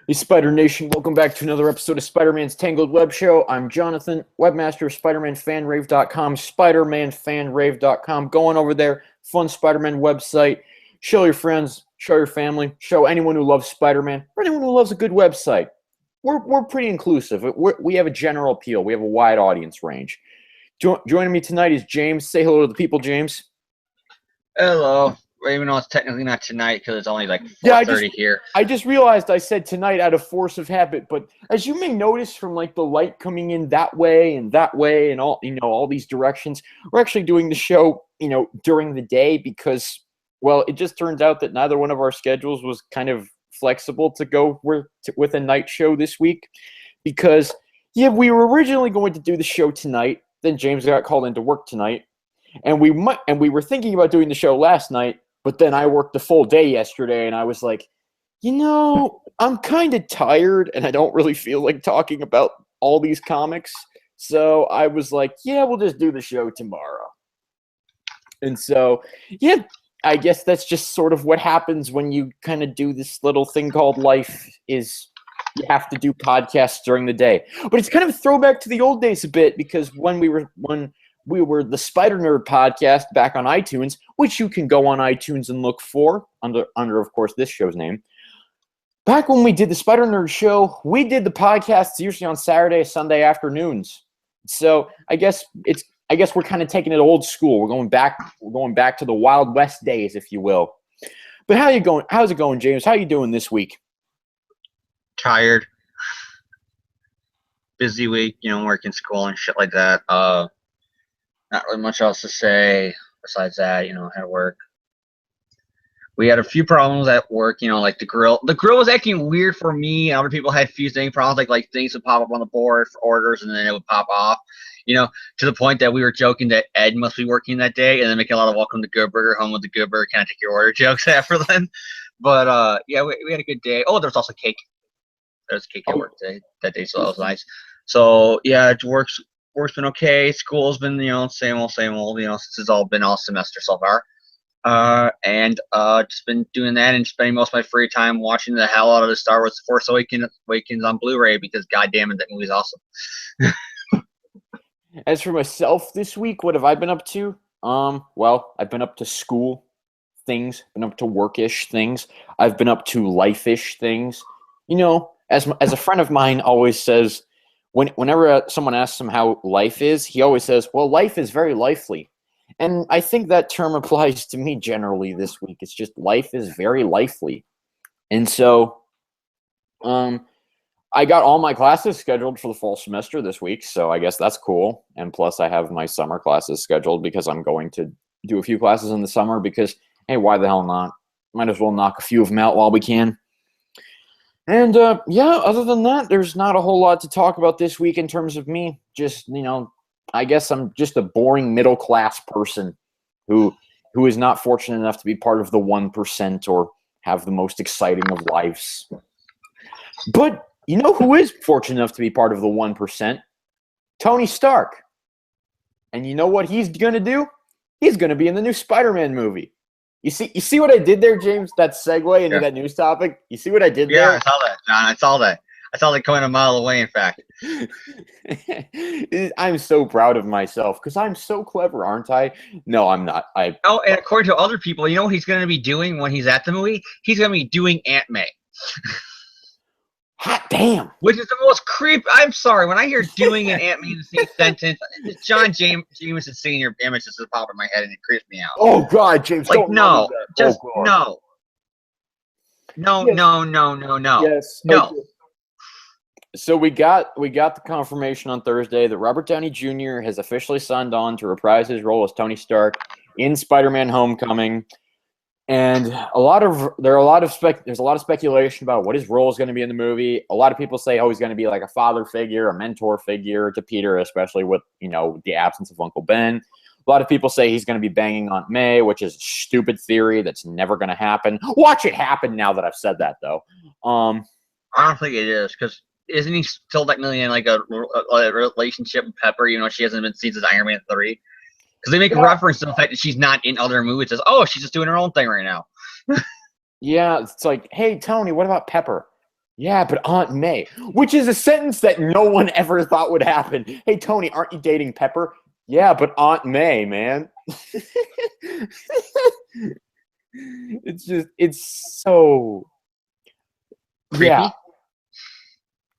Hey, Spider Nation, welcome back to another episode of Spider-Man's Tangled WebShow. I'm Jonathan, webmaster of SpiderManFanRave.com, SpiderManFanRave.com. Going over there, fun Spider-Man website. Show your friends, show your family, show anyone who loves Spider-Man, or anyone who loves a good website. We're pretty inclusive. We have a general appeal. We have a wide audience range. Joining me tonight is James. Say hello to the people, James. Hello. Even though it's technically not tonight because it's only like 4:30 here. I just realized I said tonight out of force of habit, but as you may notice from like the light coming in that way and all these directions, we're actually doing the show, during the day because, well, it just turns out that neither one of our schedules was kind of flexible to go with a night show this week because, yeah, we were originally going to do the show tonight. Then James got called into work tonight, and we were thinking about doing the show last night. But then I worked the full day yesterday, and I was like, I'm kind of tired, and I don't really feel like talking about all these comics. So I was like, yeah, we'll just do the show tomorrow. And so, yeah, I guess that's just sort of what happens when you kind of do this little thing called life is you have to do podcasts during the day. But it's kind of a throwback to the old days a bit because when we were the Spider Nerd podcast back on iTunes, which you can go on iTunes and look for under of course, this show's name. Back when we did the Spider Nerd show, we did the podcasts usually on Saturday, Sunday afternoons. So I guess we're kind of taking it old school. We're going back to the Wild West days, if you will. But how's it going, James? How you doing this week? Tired. Busy week, working school and shit like that. Not really much else to say besides that, had to work. We had a few problems at work, like the grill. The grill was acting weird for me. Other people had a few problems, like things would pop up on the board for orders and then it would pop off, to the point that we were joking that Ed must be working that day and then making a lot of welcome to Good Burger, home with the Good Burger, can I take your order jokes after then. But, yeah, we had a good day. Oh, there was also cake. There was cake at work that day, so that was nice. So, yeah, work's been okay. School's been, same old, since it's been all semester so far. And just been doing that and spending most of my free time watching the hell out of the Star Wars Force Awakens on Blu-ray because goddamn it, that movie's awesome. As for myself this week, what have I been up to? Well, I've been up to school things, been up to workish things. I've been up to life-ish things. As a friend of mine always says, whenever someone asks him how life is, he always says, well, life is very lively. And I think that term applies to me generally this week. It's just life is very lively. And so I got all my classes scheduled for the fall semester this week, so I guess that's cool. And plus I have my summer classes scheduled because I'm going to do a few classes in the summer because, hey, why the hell not? Might as well knock a few of them out while we can. And, yeah, other than that, there's not a whole lot to talk about this week in terms of me. Just, I guess I'm just a boring middle-class person who is not fortunate enough to be part of the 1% or have the most exciting of lives. But you know who is fortunate enough to be part of the 1%? Tony Stark. And you know what he's going to do? He's going to be in the new Spider-Man movie. You see what I did there, James? That segue into that news topic? You see what I did there? Yeah, I saw that, John. I saw that. I saw that coming a mile away, in fact. I'm so proud of myself because I'm so clever, aren't I? No, I'm not. And according to other people, what he's going to be doing when he's at the movie? He's going to be doing Aunt May. Hot damn. Which is the most creep. I'm sorry. When I hear doing an Aunt May in the same sentence, John Jameson Sr. image just pops in my head and it creeps me out. Oh, God, James. Like, no. Just no. No, yes. No. Yes. No. Okay. So we got the confirmation on Thursday that Robert Downey Jr. has officially signed on to reprise his role as Tony Stark in Spider-Man: Homecoming. And there's a lot of speculation about what his role is going to be in the movie. A lot of people say, he's going to be like a father figure, a mentor figure to Peter, especially with, the absence of Uncle Ben. A lot of people say he's going to be banging Aunt May, which is a stupid theory that's never going to happen. Watch it happen now that I've said that, though. I don't think it is, because isn't he still technically in like a relationship with Pepper, she hasn't been seen since Iron Man 3? Because they make a reference to the fact that she's not in other movies. It says, she's just doing her own thing right now. Yeah, it's like, hey, Tony, what about Pepper? Yeah, but Aunt May, which is a sentence that no one ever thought would happen. Hey, Tony, aren't you dating Pepper? Yeah, but Aunt May, man. It's so, yeah. Creepy.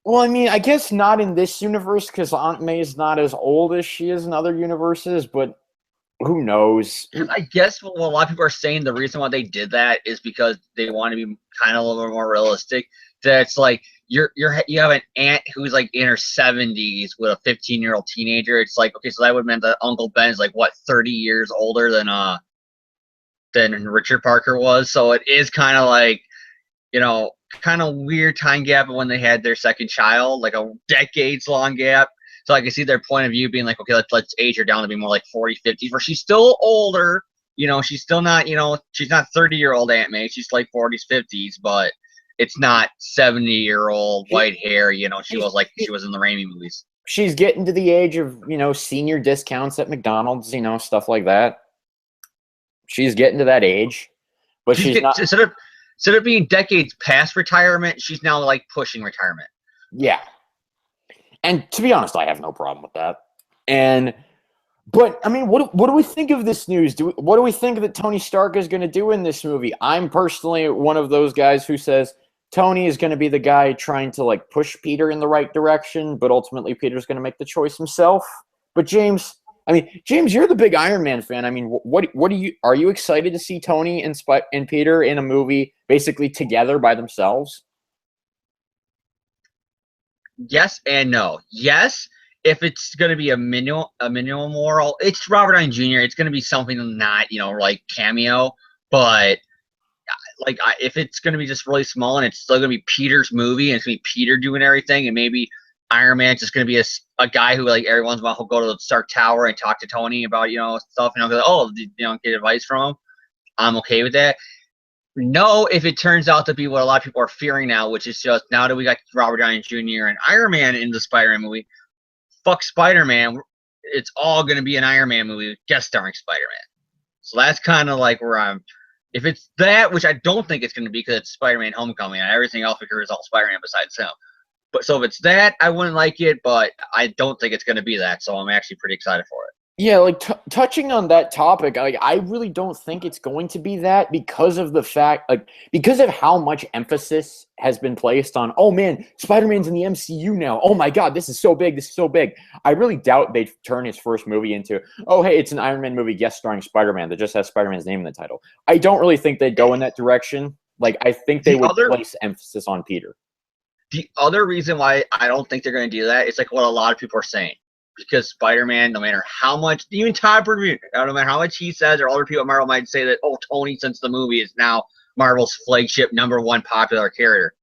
Well, I mean, I guess not in this universe because Aunt May is not as old as she is in other universes, but who knows? I guess what a lot of people are saying the reason why they did that is because they want to be kind of a little bit more realistic. That it's like you have an aunt who's like in her 70s with a 15-year-old teenager. It's like, okay, so that would mean that Uncle Ben's like what, 30 years older than Richard Parker was. So it is kind of like, kind of weird time gap when they had their second child, like a decades long gap. So I can see their point of view being like, okay, let's age her down to be more like 40, 50, where she's still older. She's still not, she's not 30-year-old Aunt May. She's like 40s, 50s, but it's not 70-year-old white hair. She was in the Raimi movies. She's getting to the age of, senior discounts at McDonald's, stuff like that. She's getting to that age, but she's not. Instead of being decades past retirement, she's now like pushing retirement. Yeah. And to be honest, I have no problem with that. But I mean, what do we think of this news? What do we think that Tony Stark is going to do in this movie? I'm personally one of those guys who says Tony is going to be the guy trying to like push Peter in the right direction, but ultimately Peter's going to make the choice himself. But James, you're the big Iron Man fan. I mean, what are you excited to see Tony and Peter in a movie basically together by themselves? Yes and no. Yes, if it's going to be a minimal moral, it's Robert Downey Jr. It's going to be something not, like cameo, but like if it's going to be just really small and it's still going to be Peter's movie and it's going to be Peter doing everything, and maybe Iron Man's just going to be a guy who like every once in a while he'll go to the Stark Tower and talk to Tony about stuff, and I'll go, oh, get advice from him. I'm okay with that. No, if it turns out to be what a lot of people are fearing now, which is just now that we got Robert Downey Jr. and Iron Man in the Spider-Man movie, fuck Spider-Man. It's all going to be an Iron Man movie guest starring Spider-Man. So that's kind of like where I'm. If it's that, which I don't think it's going to be because it's Spider-Man Homecoming and everything else because it's all Spider-Man besides him. But so if it's that, I wouldn't like it, but I don't think it's going to be that. So I'm actually pretty excited for it. Yeah, like touching on that topic, like I really don't think it's going to be that because of the fact, because of how much emphasis has been placed on, oh man, Spider-Man's in the MCU now. Oh my God, this is so big. This is so big. I really doubt they'd turn his first movie into, oh hey, it's an Iron Man movie guest starring Spider-Man that just has Spider-Man's name in the title. I don't really think they'd go in that direction. Like I think they would place emphasis on Peter. The other reason why I don't think they're going to do that is like what a lot of people are saying. Because Spider-Man, no matter how much, even Todd Burnett, no matter how much he says, or other people at Marvel might say that, oh, Tony, since the movie, is now Marvel's flagship #1 popular character.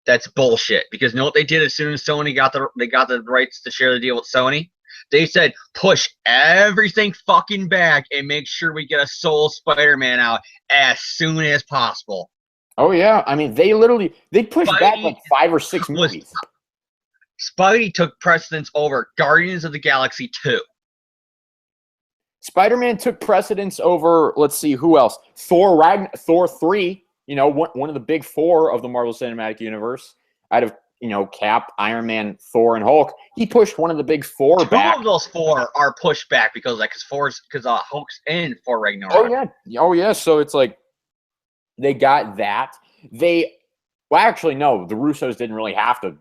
That's bullshit. Because you know what they did as soon as Sony got the rights to share the deal with Sony? They said, push everything fucking back and make sure we get a sole Spider-Man out as soon as possible. Oh yeah, I mean they pushed back like 5 or 6 movies. Spidey took precedence over Guardians of the Galaxy 2. Spider-Man took precedence over, let's see, who else? Thor 3, one of the big 4 of the Marvel Cinematic Universe, out of, Cap, Iron Man, Thor, and Hulk. He pushed one of the big 4 back. 2 of those 4 are pushed back because Hulk's in Thor Ragnarok. Oh yeah. So it's like they got that. Actually, no, the Russos didn't really have to.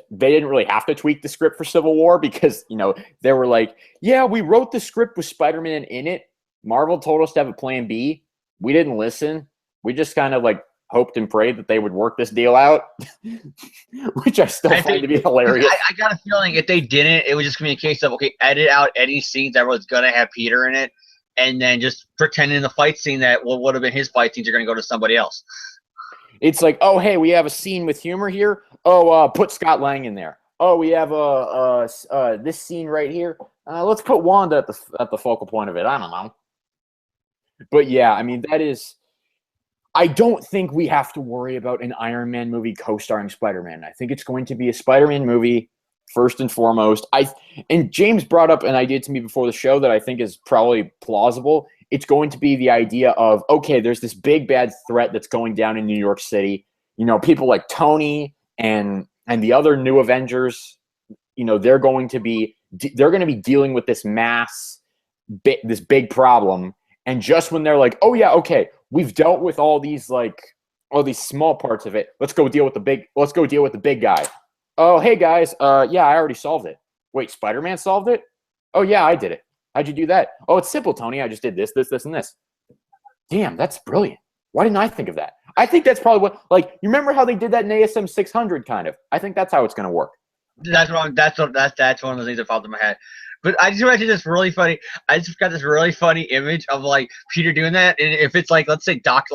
They didn't really have to tweak the script for Civil War because, they were like, yeah, we wrote the script with Spider-Man in it. Marvel told us to have a plan B. We didn't listen. We just kind of like hoped and prayed that they would work this deal out, which I still find to be hilarious. I got a feeling if they didn't, it was just going to be a case of, okay, edit out any scenes that was going to have Peter in it, and then just pretend in the fight scene that what would have been his fight scenes are going to go to somebody else. It's like, oh, hey, we have a scene with humor here. Oh, put Scott Lang in there. Oh, we have this scene right here. Let's put Wanda at the focal point of it. I don't know. But yeah, I mean, I don't think we have to worry about an Iron Man movie co-starring Spider-Man. I think it's going to be a Spider-Man movie first and foremost. And James brought up an idea to me before the show that I think is probably plausible. It's going to be the idea of, okay, there's this big bad threat that's going down in New York City. People like Tony and the other new Avengers, they're going to be dealing with this this big problem. And just when they're like, oh yeah, okay, we've dealt with all these small parts of it. Let's go deal with the big guy. Oh, hey guys, yeah, I already solved it. Wait, Spider-Man solved it? Oh yeah, I did it. How'd you do that? Oh, it's simple, Tony. I just did this, and this. Damn, that's brilliant. Why didn't I think of that? I think that's probably what, you remember how they did that in ASM 600 kind of? I think that's how it's going to work. That's wrong. That's one of the things that popped in my head. But I just imagine this really funny. I just got this really funny image of Peter doing that, and if it's let's say Doc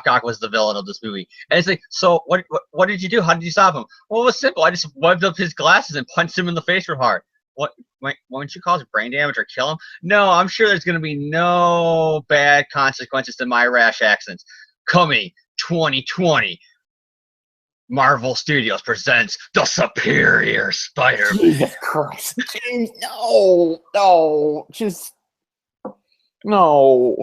Ock was the villain of this movie, and it's so what did you do? How did you stop him? Well, it was simple. I just wiped up his glasses and punched him in the face real hard. What? Won't you cause brain damage or kill him? No, I'm sure there's going to be no bad consequences to my rash actions. Coming 2020. Marvel Studios presents The Superior Spider-Man. Jesus Christ. Jeez, no, just no.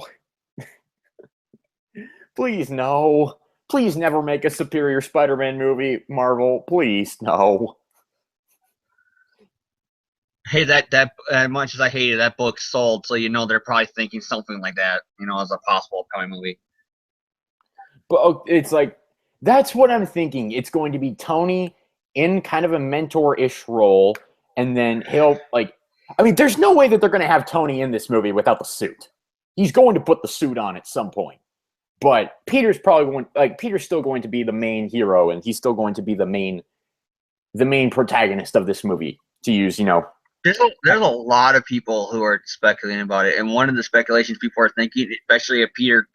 Please, no. Please never make a Superior Spider-Man movie, Marvel. Please, no. Hey, that as much as I hated that book sold, so they're probably thinking something like that, as a possible upcoming movie. But it's that's what I'm thinking. It's going to be Tony in kind of a mentor-ish role, and then he'll there's no way that they're going to have Tony in this movie without the suit. He's going to put the suit on at some point. But Peter's still going to be the main hero, and he's still going to be the main protagonist of this movie, to use, There's a lot of people who are speculating about it, and one of the speculations people are thinking, especially if Peter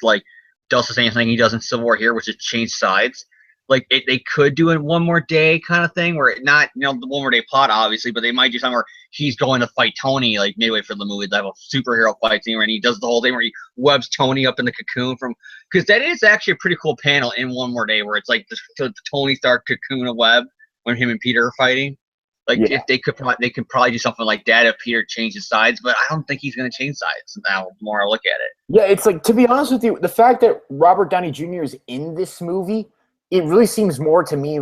does the same thing he does in Civil War here, which is change sides. They could do it one more day kind of thing, where not the one more day plot obviously, but they might do something where he's going to fight Tony midway for the movie. They have a superhero fight scene, and he does the whole thing where he webs Tony up in the cocoon because that is actually a pretty cool panel in One More Day, where it's the Tony Stark cocoon of web when him and Peter are fighting. If they can probably do something like that if Peter changes sides, but I don't think he's going to change sides now. The more I look at it, yeah, it's to be honest with you, the fact that Robert Downey Jr. is in this movie, it really seems more to me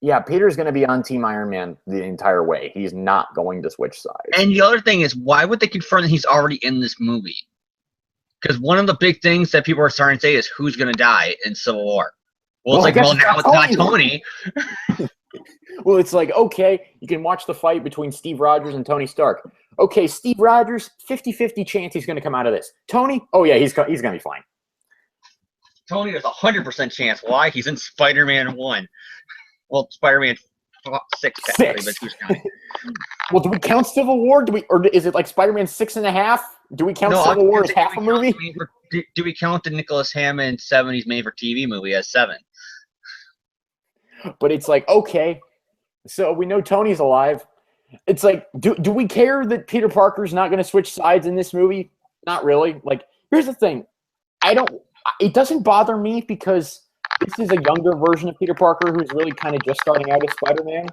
yeah, Peter's going to be on Team Iron Man the entire way. He's not going to switch sides. And the other thing is, why would they confirm that he's already in this movie? Because one of the big things that people are starting to say is who's going to die in Civil War. Well, now it's not Tony. Well, it's okay, you can watch the fight between Steve Rogers and Tony Stark. Okay, Steve Rogers, 50-50 chance he's going to come out of this. Tony, oh yeah, he's going to be fine. Tony, there's 100% chance. Why? He's in Spider-Man 1. Well, Spider-Man 6, technically, but who's counting? Well, do we count Civil War? Or is it Spider-Man 6.5? Do we count Civil War as half a movie? Do we count the Nicholas Hammond 70s made-for-TV movie as 7? But it's okay, so we know Tony's alive. It's do we care that Peter Parker's not going to switch sides in this movie? Not really. Here's the thing. It doesn't bother me because this is a younger version of Peter Parker who's really kind of just starting out as Spider-Man.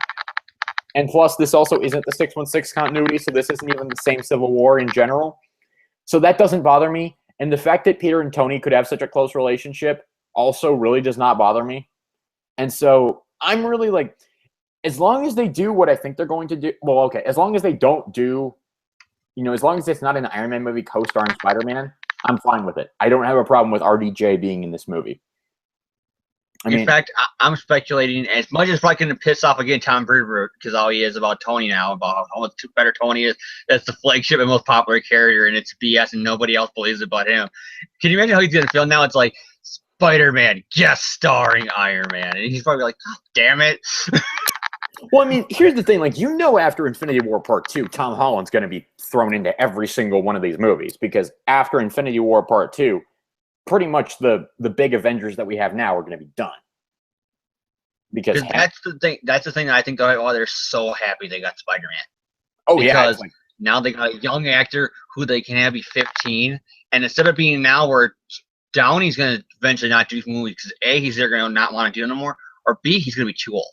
And plus, this also isn't the 616 continuity, so this isn't even the same Civil War in general. So that doesn't bother me. And the fact that Peter and Tony could have such a close relationship also really does not bother me. And so I'm really as long as they do what I think they're going to do, well, okay, as long as they don't do, as long as it's not an Iron Man movie co-starring Spider-Man, I'm fine with it. I don't have a problem with RDJ being in this movie. In fact, I'm speculating, as much as it's probably going to piss off again Tom Brewer, because all he is about Tony now, about how much better Tony is. That's the flagship and most popular character, and it's BS, and nobody else believes it but him. Can you imagine how he's going to feel now? It's Spider-Man guest starring Iron Man, and he's probably God damn it. Well, here's the thing. After Infinity War Part 2, Tom Holland's going to be thrown into every single one of these movies, because after Infinity War Part 2, pretty much the big Avengers that we have now are going to be done. Because that's the thing. That's the thing that I think they're so happy they got Spider-Man. Oh, because now they got a young actor who they can have be 15, and instead of being now where Downey's going to eventually not do movies because A, he's either going to not want to do it no more, or B, he's going to be too old.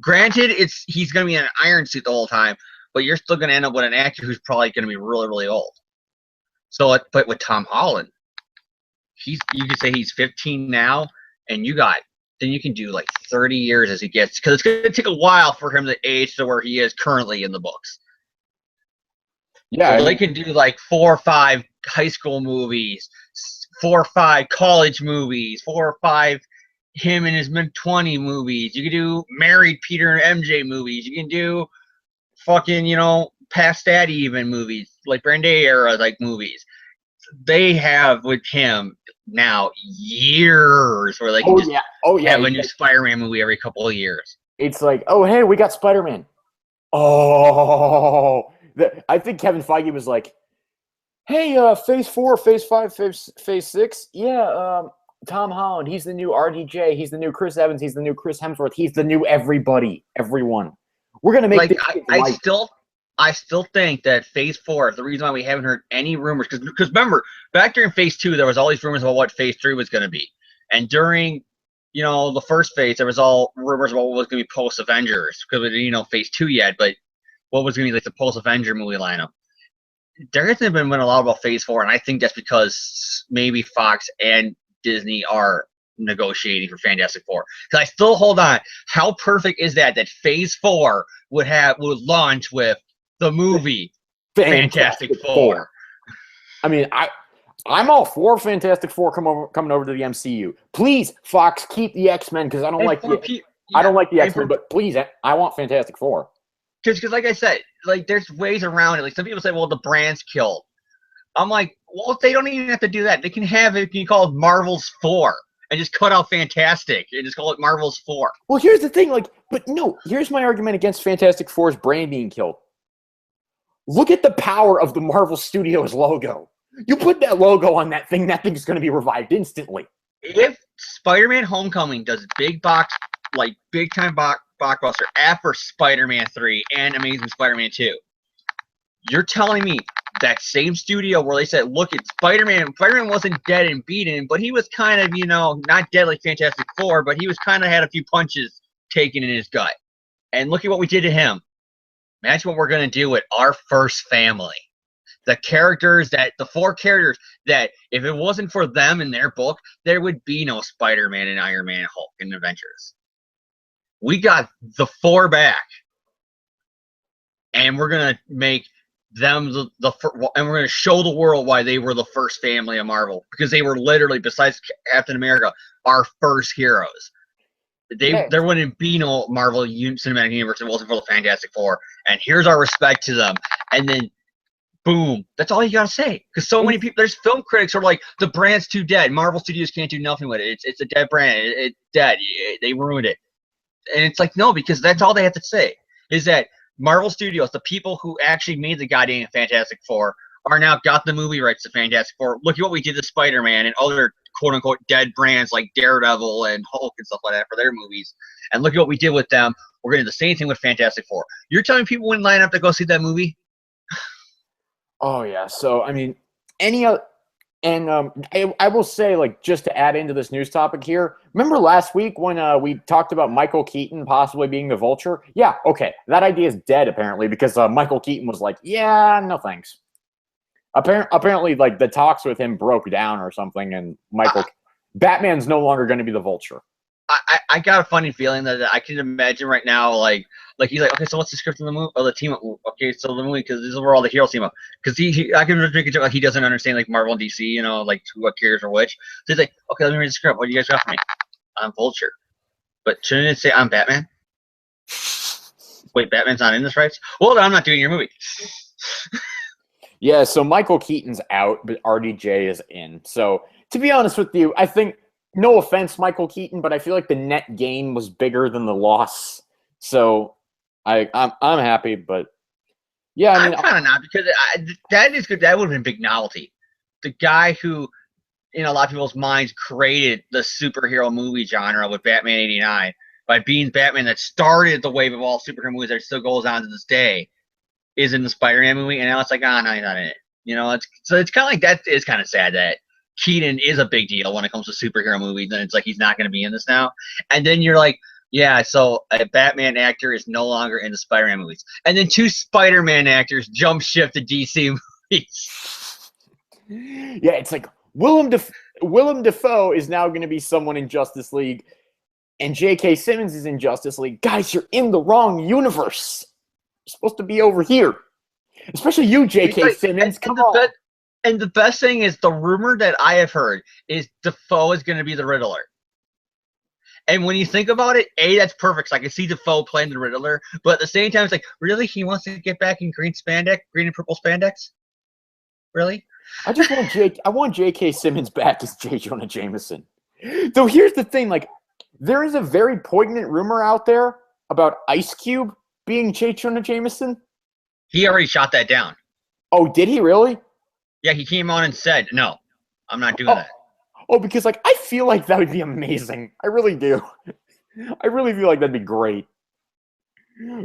Granted, he's going to be in an iron suit the whole time, but you're still going to end up with an actor who's probably going to be really, really old. So, but with Tom Holland, you could say he's 15 now, and you got then you can do like 30 years as he gets, because it's going to take a while for him to age to where he is currently in the books. Yeah, So they can do like 4 or 5 high school movies, 4 or 5 college movies, 4 or 5 him in his mid-20 movies. You can do married Peter and MJ movies. You can do fucking, past that even movies, like Brande era like movies. They have with him now years where they can have a new Spider-Man movie every couple of years. It's like, oh, hey, we got Spider-Man. Oh, I think Kevin Feige was like, hey, Phase 4, Phase 5, Phase 6, yeah, Tom Holland, he's the new RDJ, he's the new Chris Evans, he's the new Chris Hemsworth, he's the new everyone. We're gonna make I still think that Phase 4 is the reason why we haven't heard any rumors. Because remember, back during Phase 2, there was all these rumors about what Phase 3 was going to be. And during, the first phase, there was all rumors about what was going to be post-Avengers. Because we didn't know Phase 2 yet, but what was going to be like the post-Avenger movie lineup. There hasn't been a lot about Phase 4, and I think that's because maybe Fox and Disney are negotiating for Fantastic Four. Because I still hold on. How perfect is that Phase 4 would launch with the movie Fantastic Four? I mean, I'm all for Fantastic Four coming over to the MCU. Please, Fox, keep the X-Men because I don't like the X-Men, but please, I want Fantastic Four. Because like I said, like there's ways around it. Like some people say, well, the brand's killed. I'm like, well, they don't even have to do that. They can have it. You can call it Marvel's 4 and just cut out Fantastic and just call it Marvel's 4. Well, here's the thing, but no, here's my argument against Fantastic Four's brand being killed. Look at the power of the Marvel Studios logo. You put that logo on that thing's going to be revived instantly. If Spider-Man Homecoming does big time blockbuster after Spider-Man 3 and Amazing Spider-Man 2, you're telling me that same studio where they said, look, it's Spider-Man wasn't dead and beaten, but he was kind of, not dead like Fantastic Four, but he was kind of had a few punches taken in his gut. And look at what we did to him. Imagine what we're going to do with our first family. The 4 characters that if it wasn't for them in their book, there would be no Spider-Man and Iron Man, Hulk, and Avengers. We got the 4 back. And we're going to make them and we're going to show the world why they were the first family of Marvel. Because they were literally, besides Captain America, our first heroes. There wouldn't be no Marvel Cinematic Universe if it wasn't for the Fantastic Four. And here's our respect to them. And then, boom. That's all you got to say. Because so many people, there's film critics who are like, the brand's too dead. Marvel Studios can't do nothing with it. It's a dead brand. It's dead. They ruined it. And it's like, no, because that's all they have to say. Is that Marvel Studios, the people who actually made the goddamn Fantastic Four, are now got the movie rights to Fantastic Four. Look at what we did to Spider-Man and other quote-unquote dead brands like Daredevil and Hulk and stuff like that for their movies. And look at what we did with them. We're going to do the same thing with Fantastic Four. You're telling people wouldn't line up to go see that movie? Oh, yeah. So, I mean, I will say, just to add into this news topic here, remember last week when we talked about Michael Keaton possibly being the Vulture? Yeah, okay. That idea is dead, apparently, because Michael Keaton was like, yeah, no thanks. Apparently, the talks with him broke down or something, and Batman's no longer going to be the Vulture. I got a funny feeling that I can imagine right now, like he's like, okay, so what's the script of the movie? Oh, the team up. Okay, so the movie, because this is where all the heroes team up. Because I can make a joke like he doesn't understand Marvel and DC, what characters are which. So he's like, okay, let me read the script. What do you guys got for me? I'm Vulture, but shouldn't it say I'm Batman? Wait, Batman's not in this, right? Well, then I'm not doing your movie. Yeah, so Michael Keaton's out, but RDJ is in. So, to be honest with you, I think, no offense, Michael Keaton, but I feel like the net gain was bigger than the loss. So, I'm happy, but yeah, I'm kind of not, because that is good. That would have been a big novelty. The guy who, in a lot of people's minds, created the superhero movie genre with Batman '89 by being Batman that started the wave of all superhero movies that still goes on to this day, is in the Spider-Man movie, and now it's like, no, he's not in it. It's kind of like that. Is kind of sad that Keaton is a big deal when it comes to superhero movies, and it's like he's not going to be in this now. And then you're like, yeah, so a Batman actor is no longer in the Spider-Man movies, and then 2 Spider-Man actors jump ship to DC movies. Yeah, it's like Willem Dafoe is now going to be someone in Justice League. and J.K. Simmons is in Justice League. Guys, you're in the wrong universe. You're supposed to be over here. Especially you, J.K. Simmons. Come on. And the best thing is the rumor that I have heard is Defoe is going to be the Riddler. And when you think about it, that's perfect. So I can see Defoe playing the Riddler, but at the same time, it's like, really, he wants to get back in green and purple spandex? Really? I want J.K. Simmons back as J. Jonah Jameson. Though here's the thing, like, there is a very poignant rumor out there about Ice Cube being J. Jonah Jameson. He already shot that down. Oh, did he really? Yeah, he came on and said, no, I'm not doing that. Oh, because, like, I feel like that would be amazing. I really do. I really feel like that'd be great.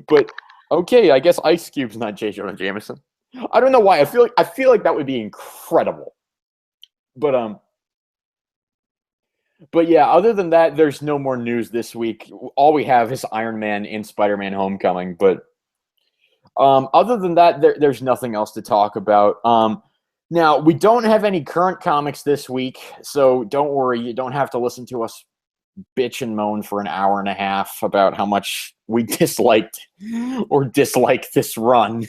But, okay, I guess Ice Cube's not J. Jonah Jameson. I don't know why. I feel like that would be incredible. But yeah, other than that, there's no more news this week. All we have is Iron Man and Spider-Man Homecoming. But other than that, there's nothing else to talk about. Now, we don't have any current comics this week, so don't worry. You don't have to listen to us bitch and moan for an hour and a half about how much we dislike this run.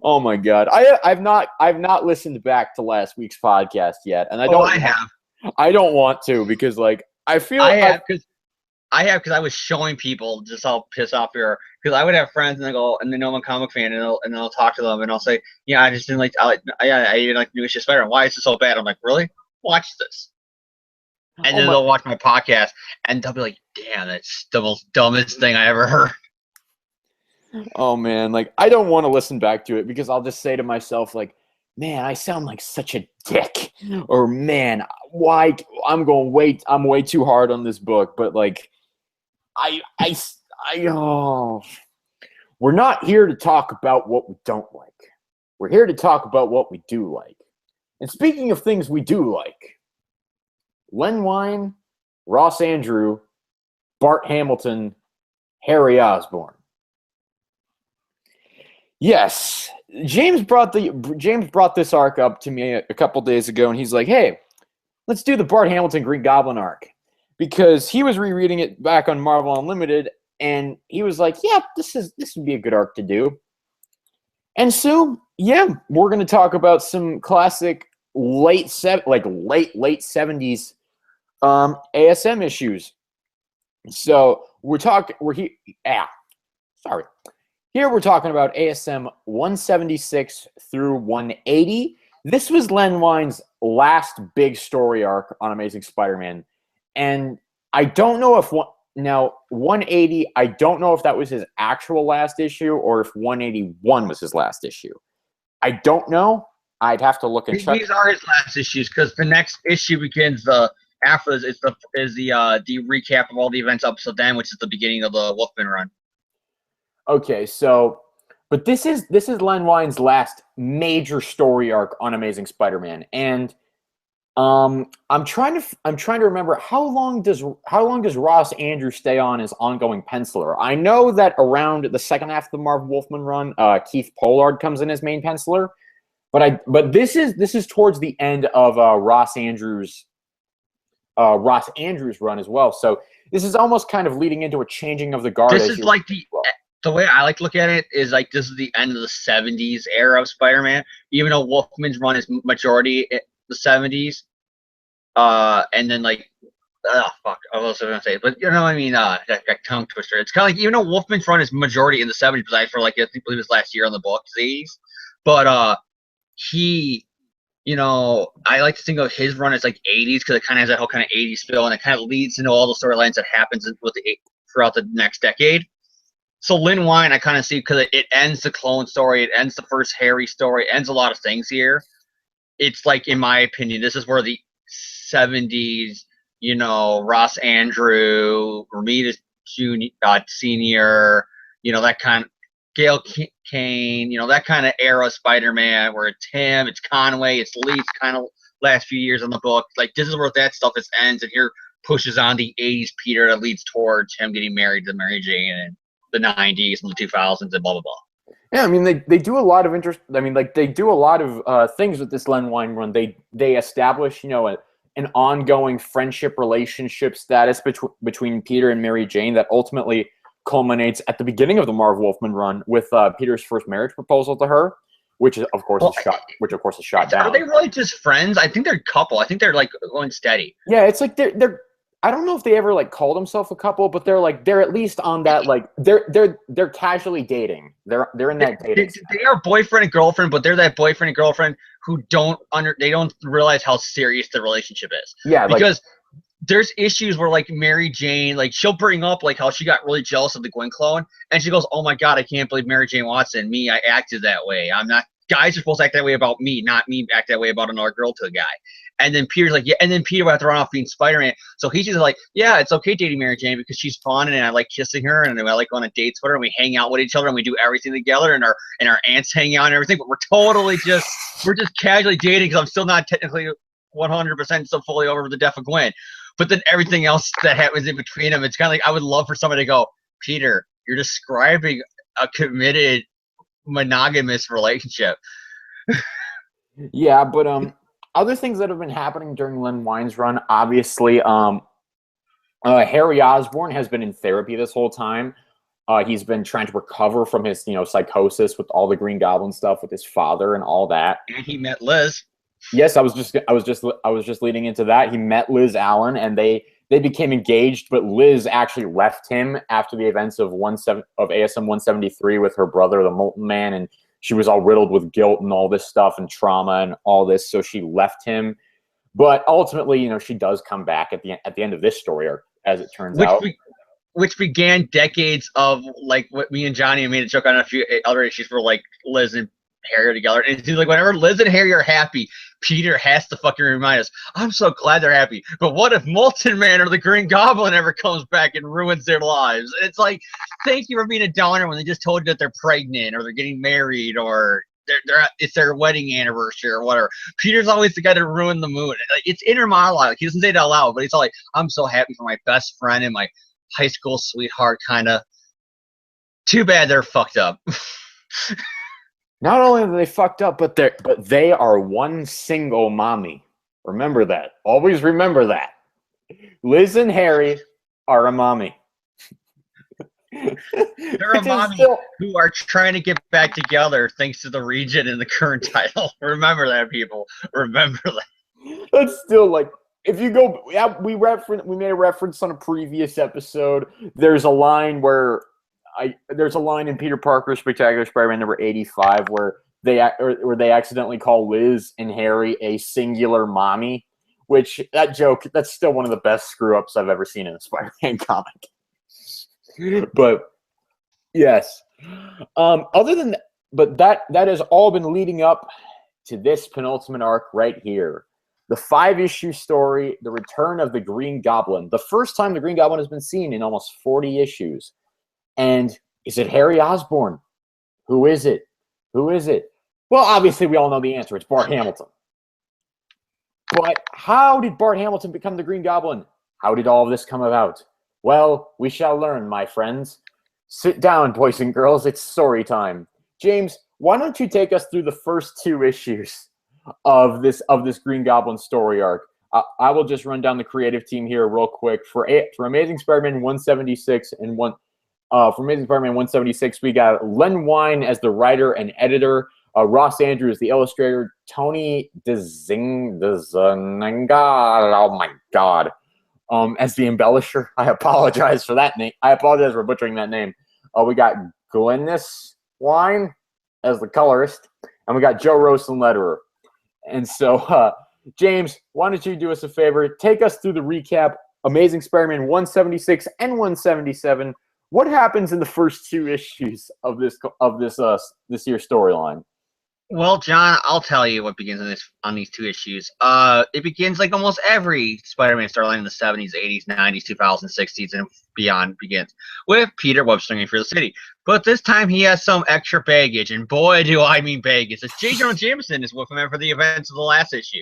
Oh my God. I've not listened back to last week's podcast yet, and I don't want to because, like, I feel I have because I was showing people just how pissed off we are. Because I would have friends and they go and they know I'm a comic fan and I'll talk to them and I'll say, yeah, I just didn't like I didn't like New Issue Spider-Man. Why is it so bad? I'm like, really? Watch this. And then they'll watch my podcast and they'll be like, damn, that's the most dumbest thing I ever heard. Oh man, like, I don't want to listen back to it because I'll just say to myself, like, man, I sound like such a dick. Or, man, why I'm way too hard on this book. But, like, we're not here to talk about what we don't like. We're here to talk about what we do like. And speaking of things we do like, Len Wein, Ross Andru, Bart Hamilton, Harry Osborn. Yes, James brought this arc up to me a couple days ago, and he's like, hey, let's do the Bart Hamilton Green Goblin arc. Because he was rereading it back on Marvel Unlimited, and he was like, yeah, this would be a good arc to do. And so, yeah, we're going to talk about some classic late 70s ASM issues. So here we're talking about ASM 176 through 180. This was Len Wein's last big story arc on Amazing Spider-Man. And I don't know if 180, I don't know if that was his actual last issue or if 181 was his last issue. I don't know. I'd have to look and check. These are his last issues because the next issue begins after is the recap of all the events up to then, which is the beginning of the Wolfman run. Okay, so but this is Len Wein's last major story arc on Amazing Spider-Man, and I'm trying to remember how long does Ross Andru stay on as ongoing penciler? I know that around the second half of the Marv Wolfman run, Keith Pollard comes in as main penciler, but this is towards the end of Ross Andru's run as well. So this is almost kind of leading into a changing of the guard. This is like the way I like to look at it is like this is the end of the 70s era of Spider-Man, even though Wolfman's run is majority the 70s, and then like, fuck, I was going to say, but you know what I mean, that tongue twister. It's kind of like, even though Wolfman's run is majority in the 70s, besides for like, I believe his last year on the books, but he, you know, I like to think of his run as like 80s because it kind of has that whole kind of 80s feel, and it kind of leads into all the storylines that happens throughout the next decade. So Len Wein, I kind of see because it ends the clone story, it ends the first Harry story, it ends a lot of things here. It's like, in my opinion, this is where the 70s, you know, Ross Andru, Romita Senior, you know, that kind of Gail Kane, you know, that kind of era of Spider-Man where it's him, it's Conway, it's Lee's kind of last few years on the book. Like, this is where that stuff just ends, and here pushes on the 80s Peter that leads towards him getting married to Mary Jane and the 90s and the 2000s and blah, blah, blah. Yeah, I mean, they do a lot of interest. I mean, like, they do a lot of things with this Len Wein run. They establish, you know, an ongoing friendship relationship status between Peter and Mary Jane that ultimately culminates at the beginning of the Marv Wolfman run with Peter's first marriage proposal to her, which is of course is shot down. Are they really just friends? I think they're a couple. I think they're like going steady. Yeah, it's like they're I don't know if they ever like call themselves a couple, but they're at least on that, like they're casually dating. They're in that dating. They are boyfriend and girlfriend, but they're that boyfriend and girlfriend who don't realize how serious the relationship is. Yeah, because there's issues where like Mary Jane, like she'll bring up like how she got really jealous of the Gwen clone, and she goes, "Oh my God, I can't believe Mary Jane Watson. Me, I acted that way. I'm not. Guys are supposed to act that way about me, not me act that way about another girl to a guy." And then Peter's like, yeah. And then Peter would have to run off being Spider-Man. So he's just like, yeah, it's okay dating Mary Jane because she's fun and I like kissing her and I like going on dates with her and we hang out with each other and we do everything together and our aunts hang out and everything. But we're just casually dating because I'm still not technically 100% still fully over the death of Gwen. But then everything else that happens in between them, it's kind of like I would love for somebody to go, Peter, you're describing a committed monogamous relationship. Yeah, but other things that have been happening during Len Wein's run, obviously, Harry Osborn has been in therapy this whole time. He's been trying to recover from his, psychosis with all the Green Goblin stuff with his father and all that. And he met Liz. Yes, I was just leading into that. He met Liz Allen, and they became engaged. But Liz actually left him after the events of ASM 173 with her brother, the Molten Man, and she was all riddled with guilt and all this stuff and trauma and all this. So she left him. But ultimately, she does come back at the end of this story arc, as it turns out. Which began decades of like what me and Johnny made a joke on a few other issues where like Liz and Harry are together. And it's like whenever Liz and Harry are happy, Peter has to fucking remind us, I'm so glad they're happy. But what if Molten Man or the Green Goblin ever comes back and ruins their lives? It's like, thank you for being a downer when they just told you that they're pregnant or they're getting married or it's their wedding anniversary or whatever. Peter's always the guy to ruin the mood. It's inner monologue. He doesn't say it out loud, but he's all like, I'm so happy for my best friend and my high school sweetheart, kind of. Too bad they're fucked up. Not only are they fucked up, but they are one single mommy. Remember that. Always remember that. Liz and Harry are a mommy. They're a mommy who are trying to get back together thanks to the region in the current title. Remember that, people. Remember that. That's still like, if you go, we made a reference on a previous episode. There's a line in Peter Parker's Spectacular Spider-Man number 85 where they accidentally call Liz and Harry a singular mommy, which that's still one of the best screw-ups I've ever seen in a Spider-Man comic. But yes, other than that, but that has all been leading up to this penultimate arc right here. The 5-issue story, the return of the Green Goblin. The first time the Green Goblin has been seen in almost 40 issues. And is it Harry Osborn? Who is it? Who is it? Well, obviously we all know the answer. It's Bart Hamilton. But how did Bart Hamilton become the Green Goblin? How did all of this come about? Well, we shall learn, my friends. Sit down, boys and girls. It's story time. James, why don't you take us through the first 2 issues of this Green Goblin story arc? I will just run down the creative team here real quick. For Amazing Spider-Man 176 and for Amazing Spider-Man 176, we got Len Wein as the writer and editor, Ross Andrews the illustrator, Tony DeZinga, oh my God, as the embellisher. I apologize for that name. I apologize for butchering that name. We got Glennis Wein as the colorist, and we got Joe Rosen letterer. And so, James, why don't you do us a favor? Take us through the recap, Amazing Spider-Man 176 and 177. What happens in the first 2 issues of this year's storyline? Well, John, I'll tell you what begins on these 2 issues. It begins like almost every Spider-Man storyline in the 70s, 80s, 90s, 2060s, and beyond begins with Peter web slinging through the city. But this time he has some extra baggage, and boy, do I mean baggage. It's J. Jonah Jameson is with him for the events of the last issue.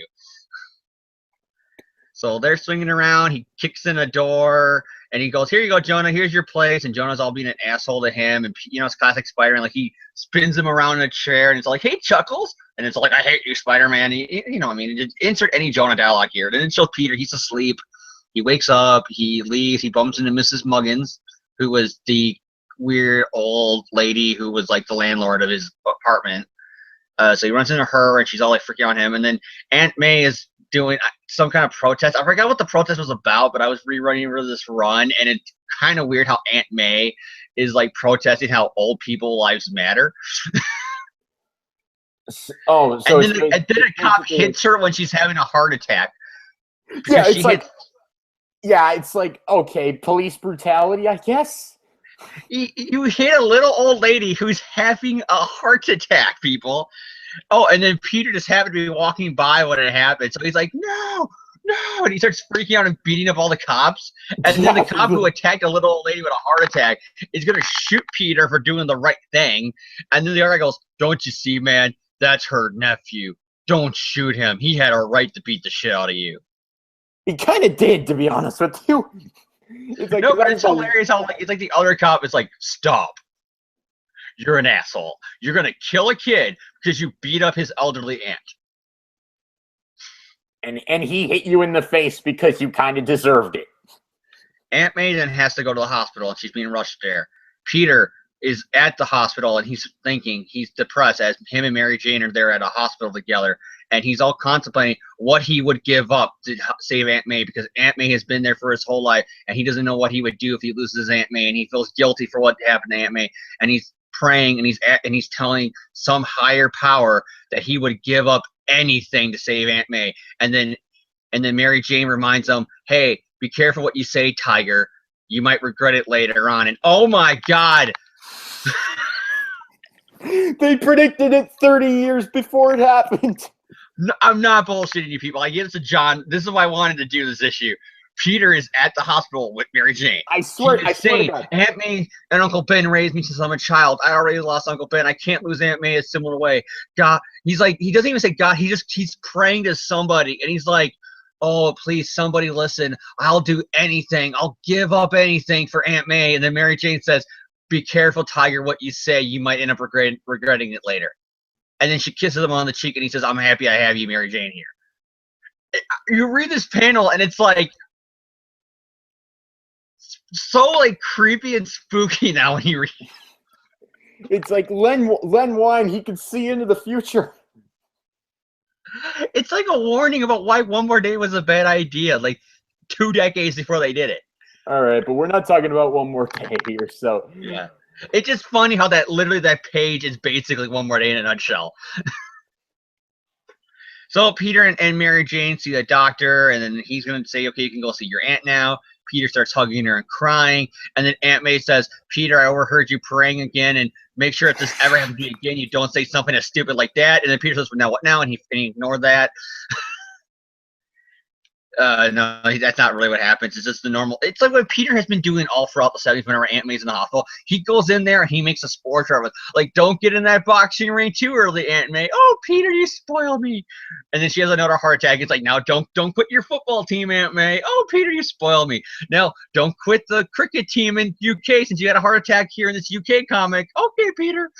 So they're swinging around. He kicks in a door, and he goes, "Here you go, Jonah. Here's your place." And Jonah's all being an asshole to him. And, it's classic Spider-Man. Like, he spins him around in a chair, and it's like, "Hey, Chuckles." And it's like, I hate you, Spider-Man. You know, I mean, just insert any Jonah dialogue here. Then it shows Peter. He's asleep. He wakes up. He leaves. He bumps into Mrs. Muggins, who was the weird old lady who was like the landlord of his apartment. So he runs into her, and she's all like freaking out on him. And then Aunt May is doing some kind of protest. I forgot what the protest was about, but I was rerunning this run, and it's kind of weird how Aunt May is like protesting how old people lives matter. Oh, so and then a cop hits her when she's having a heart attack. Yeah, it's like, okay, police brutality, I guess. You hit a little old lady who's having a heart attack, people. Oh, and then Peter just happened to be walking by when it happened, so he's like, no, and he starts freaking out and beating up all the cops. And then the cop who attacked a little old lady with a heart attack is gonna shoot Peter for doing the right thing. And then the other guy goes, don't you see, man? That's her nephew. Don't shoot him. He had a right to beat the shit out of you. He kind of did, to be honest with you. It's like, no, but it's hilarious how it's like the other cop is like, stop. You're an asshole. You're gonna kill a kid because you beat up his elderly aunt. And he hit you in the face because you kind of deserved it. Aunt May then has to go to the hospital, and she's being rushed there. Peter is at the hospital, and he's thinking, he's depressed as him and Mary Jane are there at a hospital together, and he's all contemplating what he would give up to save Aunt May, because Aunt May has been there for his whole life, and he doesn't know what he would do if he loses Aunt May, and he feels guilty for what happened to Aunt May, and he's praying, and he's telling some higher power that he would give up anything to save Aunt May. And then Mary Jane reminds him, hey, be careful what you say, Tiger. You might regret it later on. And oh my God. They predicted it 30 years before it happened. No, I'm not bullshitting you people. I give this to John. This is why I wanted to do this issue. Peter is at the hospital with Mary Jane. I swear to God. Aunt May and Uncle Ben raised me since I'm a child. I already lost Uncle Ben. I can't lose Aunt May a similar way. God, he's like, he doesn't even say God. He's praying to somebody, and he's like, oh, please, somebody listen. I'll do anything. I'll give up anything for Aunt May. And then Mary Jane says, be careful, Tiger, what you say. You might end up regretting it later. And then she kisses him on the cheek, and he says, I'm happy I have you, Mary Jane, here. You read this panel, and it's like, so like creepy and spooky now when you read. It's like Len Wein, he can see into the future. It's like a warning about why One More Day was a bad idea, like 2 decades before they did it. All right, but we're not talking about One More Day here, so yeah. It's just funny how that page is basically One More Day in a nutshell. So Peter and Mary Jane see the doctor, and then he's going to say, okay, you can go see your aunt now. Peter starts hugging her and crying, and then Aunt May says, Peter, I overheard you praying again, and make sure if this ever happens to you again, you don't say something as stupid like that. And then Peter says, well, now what now? And he ignored that. No, that's not really what happens. It's just the normal. It's like what Peter has been doing all throughout the 70s whenever Aunt May's in the hospital. He goes in there and he makes a sport of it. Like, don't get in that boxing ring too early, Aunt May. Oh, Peter, you spoil me. And then she has another heart attack. It's like, now don't quit your football team, Aunt May. Oh, Peter, you spoil me. Now, don't quit the cricket team in UK since you had a heart attack here in this UK comic. Okay, Peter.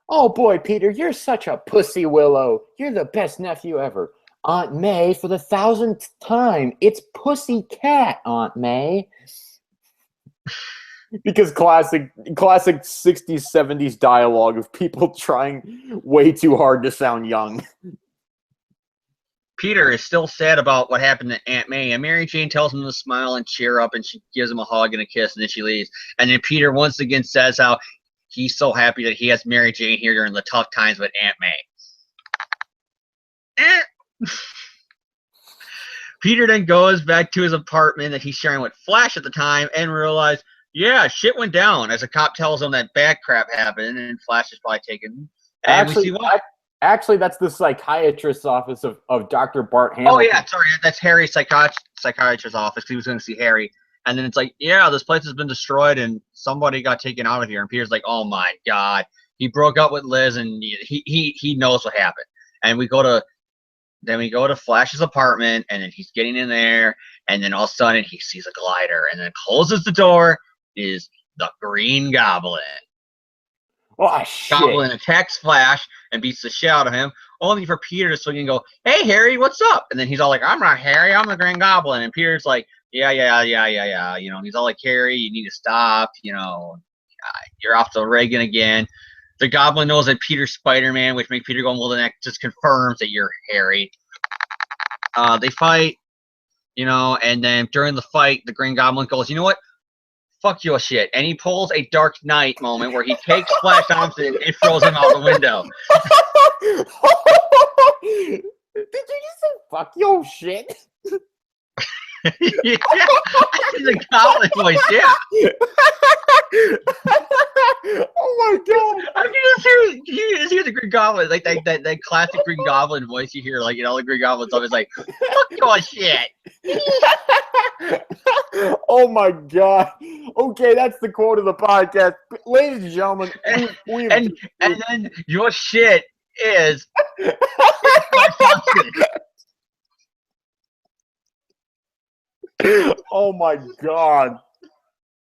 Oh, boy, Peter, you're such a pussy willow. You're the best nephew ever. Aunt May, for the 1000th time, it's Pussy Cat, Aunt May. Because classic 60s, 70s dialogue of people trying way too hard to sound young. Peter is still sad about what happened to Aunt May, and Mary Jane tells him to smile and cheer up, and she gives him a hug and a kiss, and then she leaves. And then Peter once again says how he's so happy that he has Mary Jane here during the tough times with Aunt May. Peter then goes back to his apartment that he's sharing with Flash at the time and realizes, yeah, shit went down, as a cop tells him that bad crap happened, and Flash is probably taken. And we see why. Actually, that's the psychiatrist's office of Dr. Bart Hamilton. Oh, yeah, sorry. That's Harry's psychiatrist's office. He was going to see Harry. And then it's like, yeah, this place has been destroyed, and somebody got taken out of here. And Peter's like, oh, my God. He broke up with Liz, and he knows what happened. And we go to Flash's apartment, and then he's getting in there, and then all of a sudden he sees a glider, and then closes the door, is the Green Goblin. Oh shit! Goblin attacks Flash and beats the shit out of him, only for Peter to swing and go, "Hey Harry, what's up?" And then he's all like, "I'm not Harry, I'm the Green Goblin." And Peter's like, "Yeah. You know, he's all like, "Harry, you need to stop. You know, you're off the Reagan again." The Goblin knows that Peter's Spider-Man, which makes Peter go, "Well, then that just confirms that you're Harry." They fight, you know, and then during the fight, the Green Goblin goes, "You know what? Fuck your shit." And he pulls a Dark Knight moment where he takes Flash Thompson and throws him out the window. Did you just say "fuck your shit"? Yeah, the Goblin voice, yeah. Oh my god! I you just hear the Green Goblin, like that classic Green Goblin voice you hear, like, you know, the Green Goblin's always like, "Fuck your shit." Oh my god! Okay, that's the quote of the podcast, ladies and gentlemen. And then your shit is. Oh my god!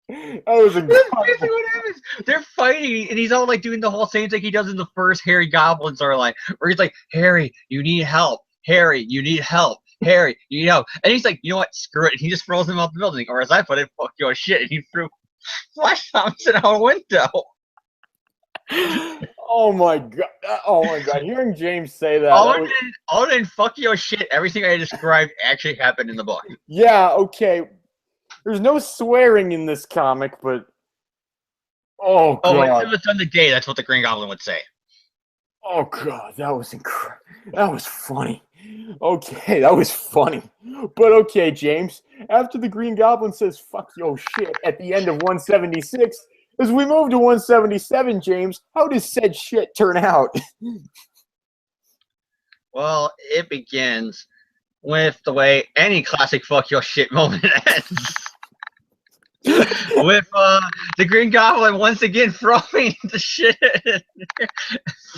That was incredible. What happens. They're fighting, and he's all like doing the whole same thing he does in the first Harry Goblin storyline, where he's like, "Harry, you need help. Harry, you need help. Harry, you need help." And he's like, "You know what? Screw it." And he just throws him out the building, or as I put it, "Fuck your shit." And he threw Flash Thompson out a window. Oh my god! Oh my god! Hearing James say that. Other than "fuck your shit," everything I described actually happened in the book. Yeah. Okay. There's no swearing in this comic, but oh god! Oh, if it was on the day, that's what the Green Goblin would say. Oh god, that was incredible. That was funny. Okay, that was funny. But okay, James, after the Green Goblin says "fuck yo shit" at the end of 176, as we move to 177, James, how does said shit turn out? Well, it begins with the way any classic "fuck your shit" moment ends. With the Green Goblin once again throwing the shit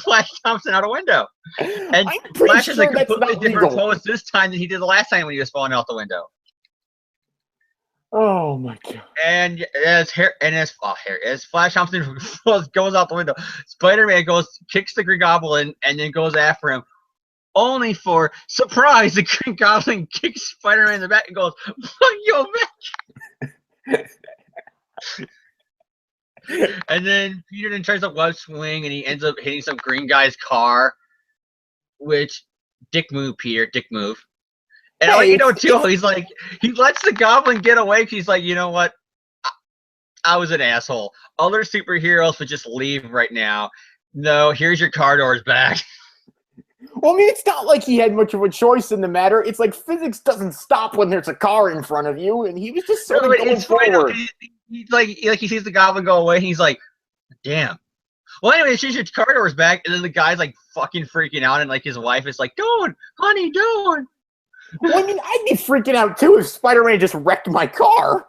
Flash Thompson out a window. And Flash is a completely different pose this time than he did the last time when he was falling out the window. Oh my god! And as Flash Thompson goes out the window, Spider-Man kicks the Green Goblin, and then goes after him. Only for surprise, the Green Goblin kicks Spider-Man in the back and goes, "Fuck your back." And then Peter then tries a web swing, and he ends up hitting some green guy's car. Which, dick move, Peter, dick move. And hey, you know too, he's like, he lets the Goblin get away. He's like, "You know what? I was an asshole. Other superheroes would just leave right now. No, here's your car doors back." Well, I mean, it's not like he had much of a choice in the matter. It's like physics doesn't stop when there's a car in front of you, and he was just sort of going forward. He's like he sees the Goblin go away, and he's like, "Damn." Well, anyway, she's your car door's back, and then the guy's like fucking freaking out, and like his wife is like, "Don't, honey, don't." Well, I mean, I'd be freaking out too if Spider-Man just wrecked my car.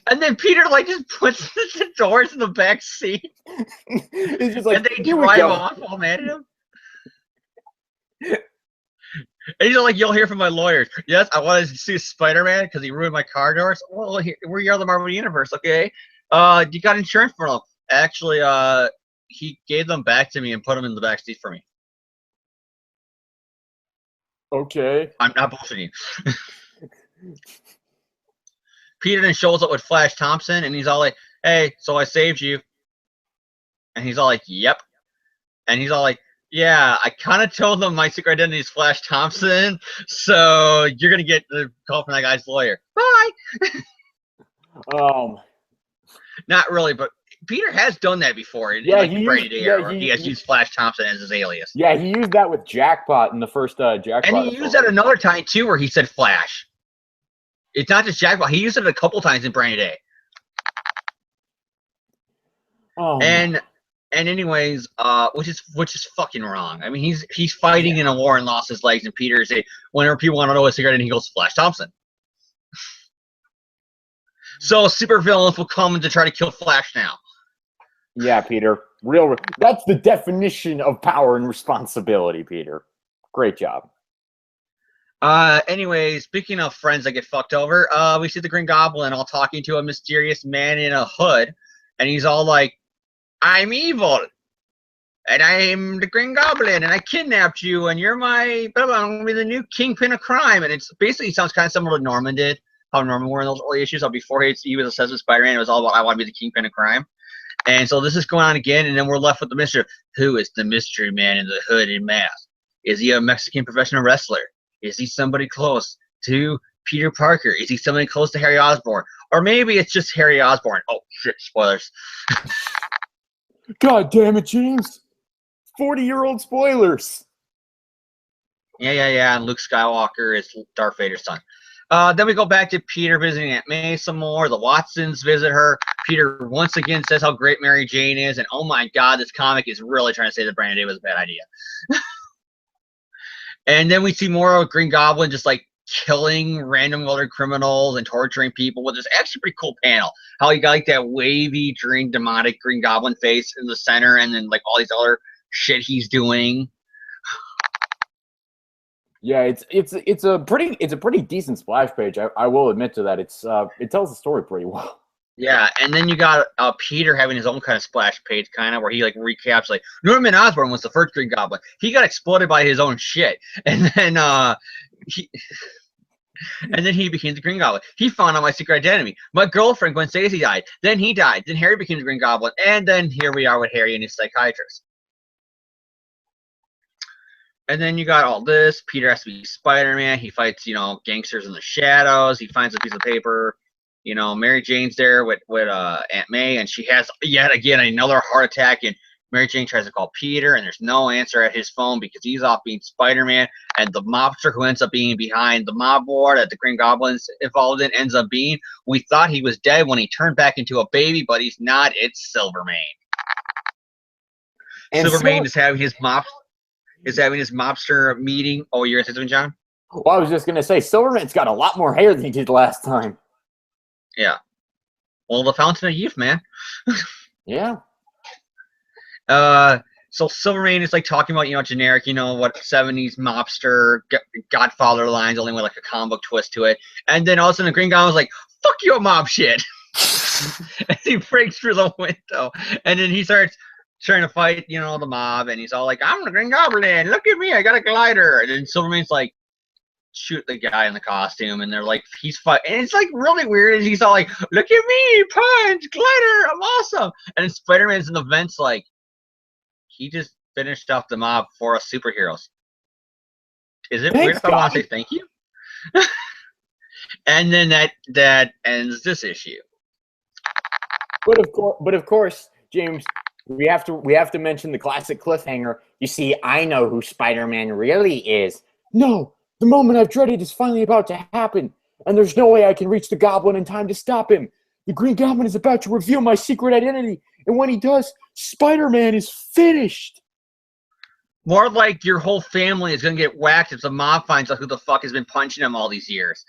And then Peter like just puts the doors in the back seat. He's just like, and they drive off all mad at him. And he's like, "You'll hear from my lawyers." "Yes, I wanted to sue Spider-Man because he ruined my car doors." "Well, we are the Marvel Universe, okay? You got insurance for him?" "Actually, he gave them back to me and put them in the back seat for me." Okay. I'm not bullshitting you. Peter then shows up with Flash Thompson, and he's all like, "Hey, so I saved you." And he's all like, "Yep." And he's all like, "Yeah, I kind of told them my secret identity is Flash Thompson, so you're going to get the call from that guy's lawyer. Bye." Not really, but Peter has done that before. Yeah, he has used Flash Thompson as his alias. Yeah, he used that with Jackpot in the first Jackpot. And he used that another time, too, where he said Flash. It's not just Jackpot. He used it a couple times in Brand New Day. Oh, and anyways, which is fucking wrong. I mean, he's fighting in a war and lost his legs, and Peter is whenever people want to know his secret, and he goes Flash Thompson. So supervillains will come to try to kill Flash now. Yeah, Peter. That's the definition of power and responsibility, Peter. Great job. Anyways, speaking of friends that get fucked over, we see the Green Goblin all talking to a mysterious man in a hood, and he's all like, I'm evil, and I'm the Green Goblin, and I kidnapped you, and you're my, blah, blah, I'm going to be the new kingpin of crime. And it's basically sounds kind of similar to Norman did, how Norman were in those early issues. Before he was obsessed with Spider-Man, it was all about, I want to be the kingpin of crime. And so this is going on again, and then we're left with the mystery. Who is the mystery man in the hood and mask? Is he a Mexican professional wrestler? Is he somebody close to Peter Parker? Is he somebody close to Harry Osborn? Or maybe it's just Harry Osborn. Oh, shit, spoilers. God damn it, James. 40-year-old spoilers. Yeah. And Luke Skywalker is Darth Vader's son. Then we go back to Peter visiting Aunt May some more. The Watsons visit her. Peter once again says how great Mary Jane is, and oh my god, this comic is really trying to say that Brandon Day was a bad idea. And then we see more of Green Goblin just like killing random other criminals and torturing people with this actually pretty cool panel. How he got like that wavy, demonic Green Goblin face in the center, and then like all these other shit he's doing. Yeah, it's a pretty decent splash page. I will admit to that. It tells the story pretty well. Yeah, and then you got Peter having his own kind of splash page, kind of where he like recaps like Norman Osborn was the first Green Goblin. He got exploded by his own shit, and then he became the Green Goblin. He found out my secret identity. My girlfriend Gwen Stacy died. Then he died. Then Harry became the Green Goblin, and then here we are with Harry and his psychiatrist. And then you got all this. Peter has to be Spider-Man. He fights, gangsters in the shadows. He finds a piece of paper. Mary Jane's there with Aunt May, and she has yet again another heart attack. And Mary Jane tries to call Peter, and there's no answer at his phone because he's off being Spider-Man. And the mobster who ends up being behind the mob war that the Green Goblin's involved in ends up being. We thought he was dead when he turned back into a baby, but he's not. It's Silvermane. And Silvermane is having his mobster meeting. Oh, you're saying something, John? Well, I was just gonna say Silvermane's got a lot more hair than he did last time. Yeah. Well, the Fountain of Youth, man. Yeah. So Silvermane is like talking about, generic, what 70s mobster Godfather lines, only with like a comic book twist to it. And then all of a sudden the Green Goblin's like, fuck your mob shit. And he breaks through the window. And then he starts trying to fight, the mob. And he's all like, I'm the Green Goblin. Look at me. I got a glider. And then Silvermane's like, shoot the guy in the costume, and they're like, he's fighting, and it's like really weird, and he's all like, look at me, punch, glitter, I'm awesome. And then Spider-Man's in the vents like, he just finished off the mob for us superheroes. Is it weird if I want to say thank you? And then that ends this issue. But of course, James, we have to mention the classic cliffhanger. You see, I know who Spider-Man really is. No, the moment I've dreaded is finally about to happen, and there's no way I can reach the Goblin in time to stop him. The Green Goblin is about to reveal my secret identity, and when he does, Spider-Man is finished. More like your whole family is going to get whacked if the mob finds out who the fuck has been punching him all these years.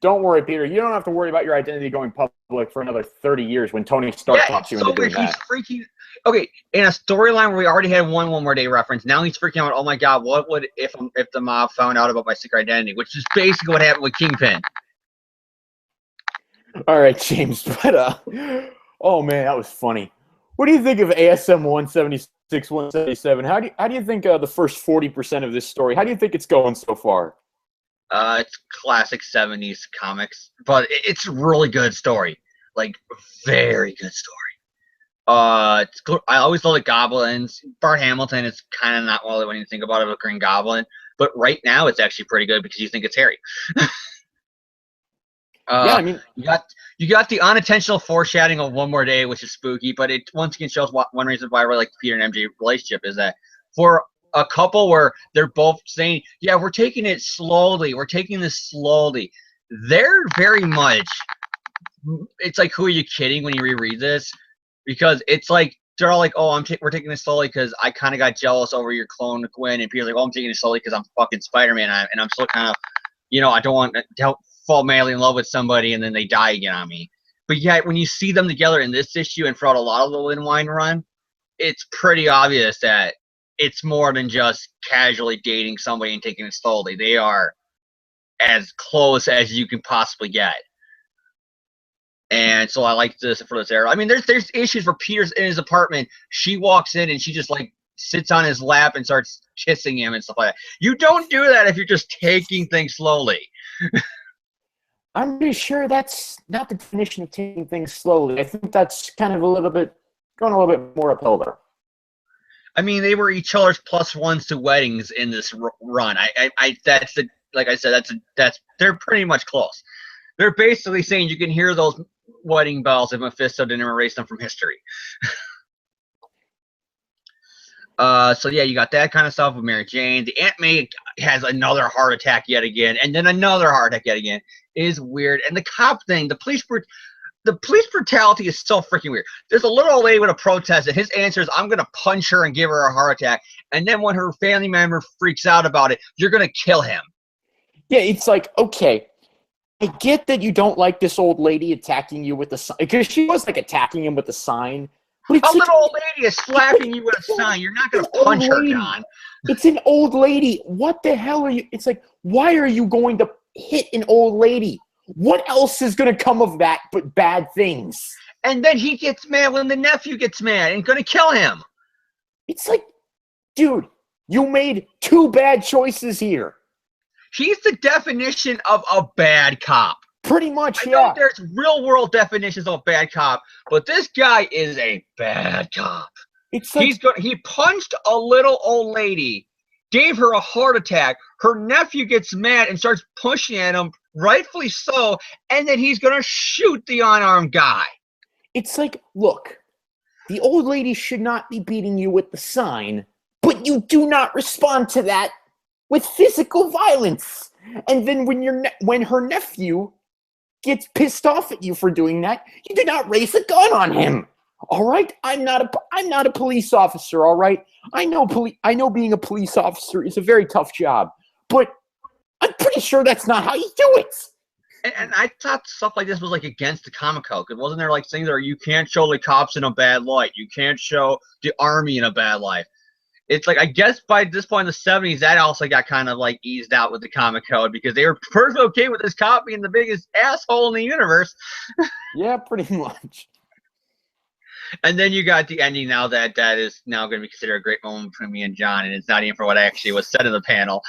Don't worry, Peter. You don't have to worry about your identity going public for another 30 years when Tony Stark talks you into doing that. Okay, in a storyline where we already had one more day reference, now he's freaking out, oh my god, what would if the mob found out about my secret identity, which is basically what happened with Kingpin. All right, James, but oh man, that was funny. What do you think of ASM 176, 177? How do you think the first 40% of this story? How do you think it's going so far? It's classic 70s comics, but it's a really good story, like very good story. I always love the Goblins. Bart Hamilton is kind of not well when you think about it, a Green Goblin, but right now it's actually pretty good because you think it's Harry. Yeah, I mean, you got the unintentional foreshadowing of One More Day, which is spooky, but it once again shows one reason why I really like the Peter and MJ relationship is that for a couple where they're both saying, yeah, we're taking it slowly, we're taking this slowly, they're very much, it's like, who are you kidding when you reread this? Because it's like, they're all like, oh, we're taking this slowly because I kind of got jealous over your clone Gwen, and Peter's like, oh, I'm taking it slowly because I'm fucking Spider-Man, and I'm still kind of, I don't want to fall madly in love with somebody and then they die again on me. But yet, when you see them together in this issue and throughout a lot of the Lin Wine run, it's pretty obvious that it's more than just casually dating somebody and taking it slowly. They are as close as you can possibly get. And so I like this for this era. I mean, there's issues for Peter's in his apartment. She walks in and she just like sits on his lap and starts kissing him and stuff like that. You don't do that if you're just taking things slowly. I'm pretty sure that's not the definition of taking things slowly. I think that's kind of going a little bit more uphill there. I mean, they were each other's plus ones to weddings in this run. That's the, like I said, they're pretty much close. They're basically saying you can hear those wedding bells if Mephisto didn't erase them from history. So yeah, you got that kind of stuff with Mary Jane. The Aunt May has another heart attack yet again, and then another heart attack yet again. It is weird. And the cop thing, the police brutality is so freaking weird. There's a little old lady with a protest, and his answer is, "I'm gonna punch her and give her a heart attack." And then when her family member freaks out about it, you're gonna kill him. Yeah, it's like, okay, I get that you don't like this old lady attacking you with the sign, because she was like attacking him with the sign. But it's a little old lady is slapping you with a sign. You're not going to punch her, John. It's an old lady. What the hell are you? It's like, why are you going to hit an old lady? What else is going to come of that but bad things? And then he gets mad when the nephew gets mad and going to kill him. It's like, dude, you made two bad choices here. He's the definition of a bad cop. Pretty much, I know there's real-world definitions of a bad cop, but this guy is a bad cop. It's like, he punched a little old lady, gave her a heart attack. Her nephew gets mad and starts pushing at him, rightfully so, and then he's going to shoot the unarmed guy. It's like, look, the old lady should not be beating you with the sign, but you do not respond to that with physical violence. And then when her nephew gets pissed off at you for doing that, you do not raise a gun on him. All right? I'm not a police officer, all right? I know being a police officer is a very tough job, but I'm pretty sure that's not how you do it. And I thought stuff like this was like against the comic code. Because wasn't there like things that you can't show the cops in a bad light, you can't show the army in a bad light. It's like, I guess by this point in the 70s, that also got kind of like eased out with the comic code because they were perfectly okay with this cop being the biggest asshole in the universe. Yeah, pretty much. And then you got the ending now that is now going to be considered a great moment between me and John, and it's not even for what actually was said in the panel.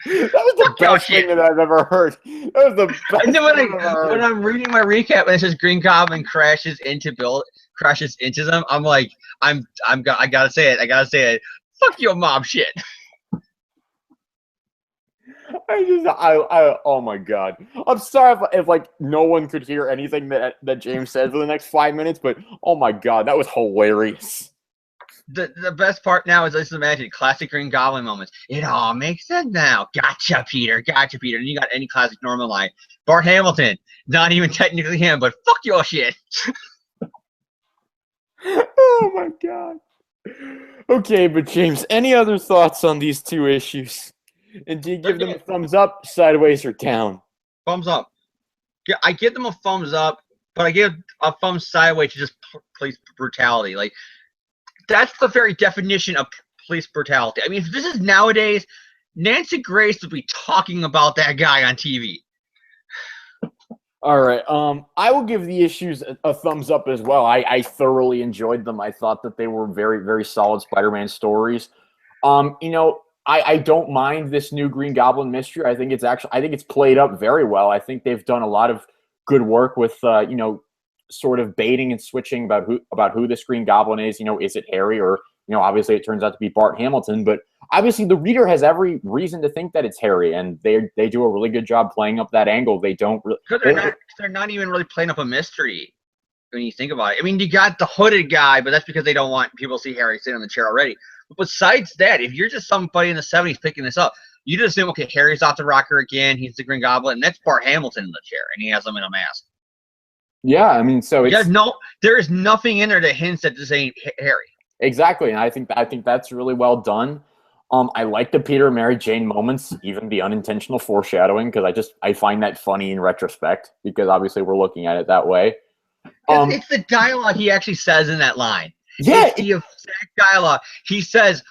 That was the best thing that I've ever heard. That was the best and then when I'm reading my recap and it says Green Goblin crashes into them, I'm like, I gotta say it. Fuck your mom shit. Oh my god. I'm sorry if like no one could hear anything that James said for the next 5 minutes, but oh my god, that was hilarious. The best part now is just imagine classic Green Goblin moments. It all makes sense now. Gotcha, Peter. Gotcha, Peter. And you got any classic normal line. Bart Hamilton, not even technically him, but fuck your shit. Oh my god. Okay, but James, any other thoughts on these two issues? And do you give them a thumbs up, sideways, or down? Thumbs up. Yeah, I give them a thumbs up, but I give a thumbs sideways to just police brutality. Like, that's the very definition of police brutality. I mean, if this is nowadays, Nancy Grace would be talking about that guy on TV. All right. I will give the issues a thumbs up as well. I thoroughly enjoyed them. I thought that they were very, very solid Spider-Man stories. I don't mind this new Green Goblin mystery. I think it's played up very well. I think they've done a lot of good work with sort of baiting and switching about who this Green Goblin is. Is it Harry or obviously it turns out to be Bart Hamilton, but obviously the reader has every reason to think that it's Harry, and they do a really good job playing up that angle. They don't really they're not even really playing up a mystery when you think about it. I mean, you got the hooded guy, but that's because they don't want people to see Harry sitting on the chair already. But besides that, if you're just somebody in the 70s picking this up, you just assume, okay, Harry's off the rocker again, he's the Green Goblin, and that's Bart Hamilton in the chair, and he has him in a mask. Yeah, I mean, so there is nothing in there that hints that this ain't Harry. Exactly, and I think that's really well done. I like the Peter and Mary Jane moments, even the unintentional foreshadowing, because I find that funny in retrospect, because obviously we're looking at it that way. It's the dialogue he actually says in that line. Yeah, it's the exact dialogue. He says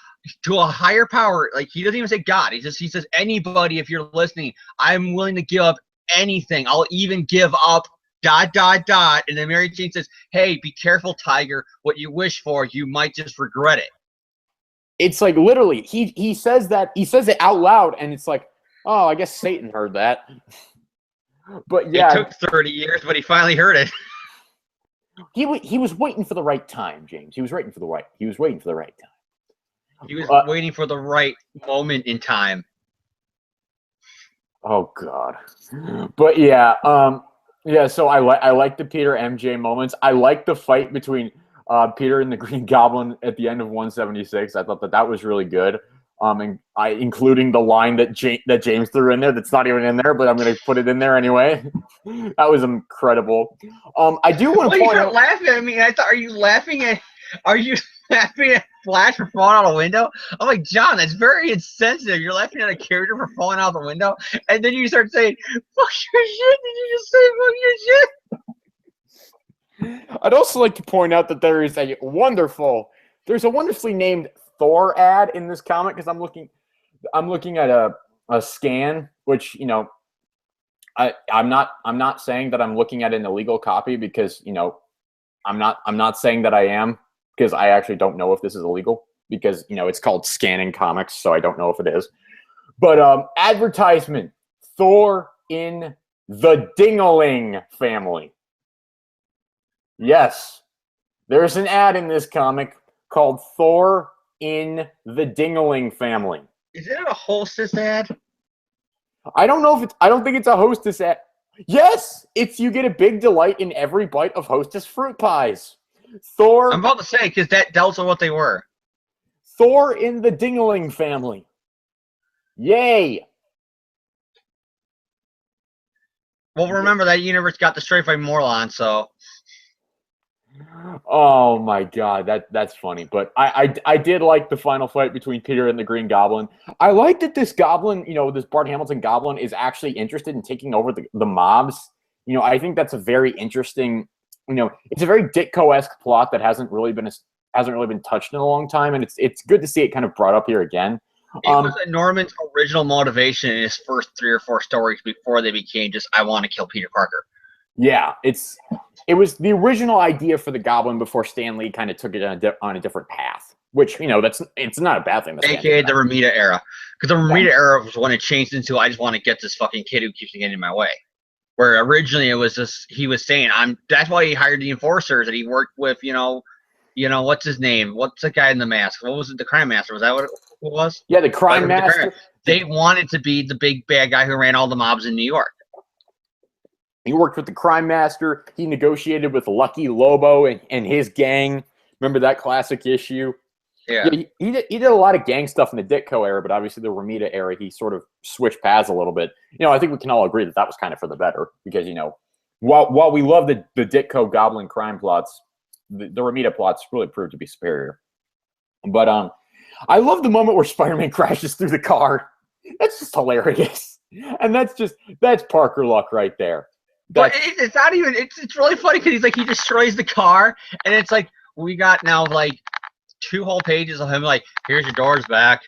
to a higher power, like he doesn't even say God. He says anybody, if you're listening, I'm willing to give up anything. I'll even give up dot, dot, dot. And then Mary Jane says, hey, be careful, Tiger. What you wish for, you might just regret it. It's like literally, he says it out loud, and it's like, oh, I guess Satan heard that. But yeah, it took 30 years, but he finally heard it. He was waiting for the right time, James. He was waiting for the right time. He was waiting for the right moment in time. Oh God. But yeah, so I like the Peter MJ moments. I like the fight between Peter and the Green Goblin at the end of 176. I thought that was really good. And including the line that James threw in there that's not even in there, but I'm going to put it in there anyway. That was incredible. I do want to point out. Laughing at me. I thought, are you laughing at Flash for falling out a window? I'm like, John, that's very insensitive. You're laughing at a character for falling out the window, and then you start saying, "Fuck your shit." Did you just say "fuck your shit"? I'd also like to point out that there's a wonderfully named Thor ad in this comic, because I'm looking at a scan, which, you know, I'm not saying that I'm looking at an illegal copy, because, you know, I'm not saying that I am, because I actually don't know if this is illegal, because, you know, it's called scanning comics, so I don't know if it is. But advertisement: Thor in the Dingaling family. Yes, there's an ad in this comic called Thor in the Dingaling family. Is it a Hostess ad? I don't think it's a Hostess ad. Yes, it's you get a big delight in every bite of Hostess fruit pies. Thor. I'm about to say, because that tells us what they were. Thor in the Dingaling family. Yay. Well, remember that universe got destroyed by Morlon, so. Oh my God, that's funny. But I did like the final fight between Peter and the Green Goblin. I like that this goblin, you know, this Bart Hamilton goblin, is actually interested in taking over the mobs. You know, I think that's a very interesting, you know, it's a very Ditko-esque plot that hasn't really been touched in a long time, and it's good to see it kind of brought up here again. It was Norman's original motivation in his first 3 or 4 stories before they became just, I want to kill Peter Parker. Yeah, it was the original idea for the Goblin before Stan Lee kind of took it on a different path, which, you know, it's not a bad thing. AKA the Romita era. Because the Romita era was when it changed into, I just want to get this fucking kid who keeps getting in my way. Where originally it was just, he was saying, that's why he hired the enforcers, and he worked with, you know, what's his name? What's the guy in the mask? What was it? The Crime Master. Was that what it was? Yeah, the Crime Master. They wanted to be the big bad guy who ran all the mobs in New York. He worked with the Crime Master. He negotiated with Lucky Lobo and his gang. Remember that classic issue? Yeah. He did a lot of gang stuff in the Ditko era, but obviously the Romita era, he sort of switched paths a little bit. You know, I think we can all agree that was kind of for the better, because, you know, while we love the Ditko Goblin crime plots, the Romita plots really proved to be superior. But I love the moment where Spider-Man crashes through the car. That's just hilarious. And that's Parker luck right there. But it's not even, it's really funny, because he's like, he destroys the car, and it's like, we got now like 2 whole pages of him like, here's your doors back.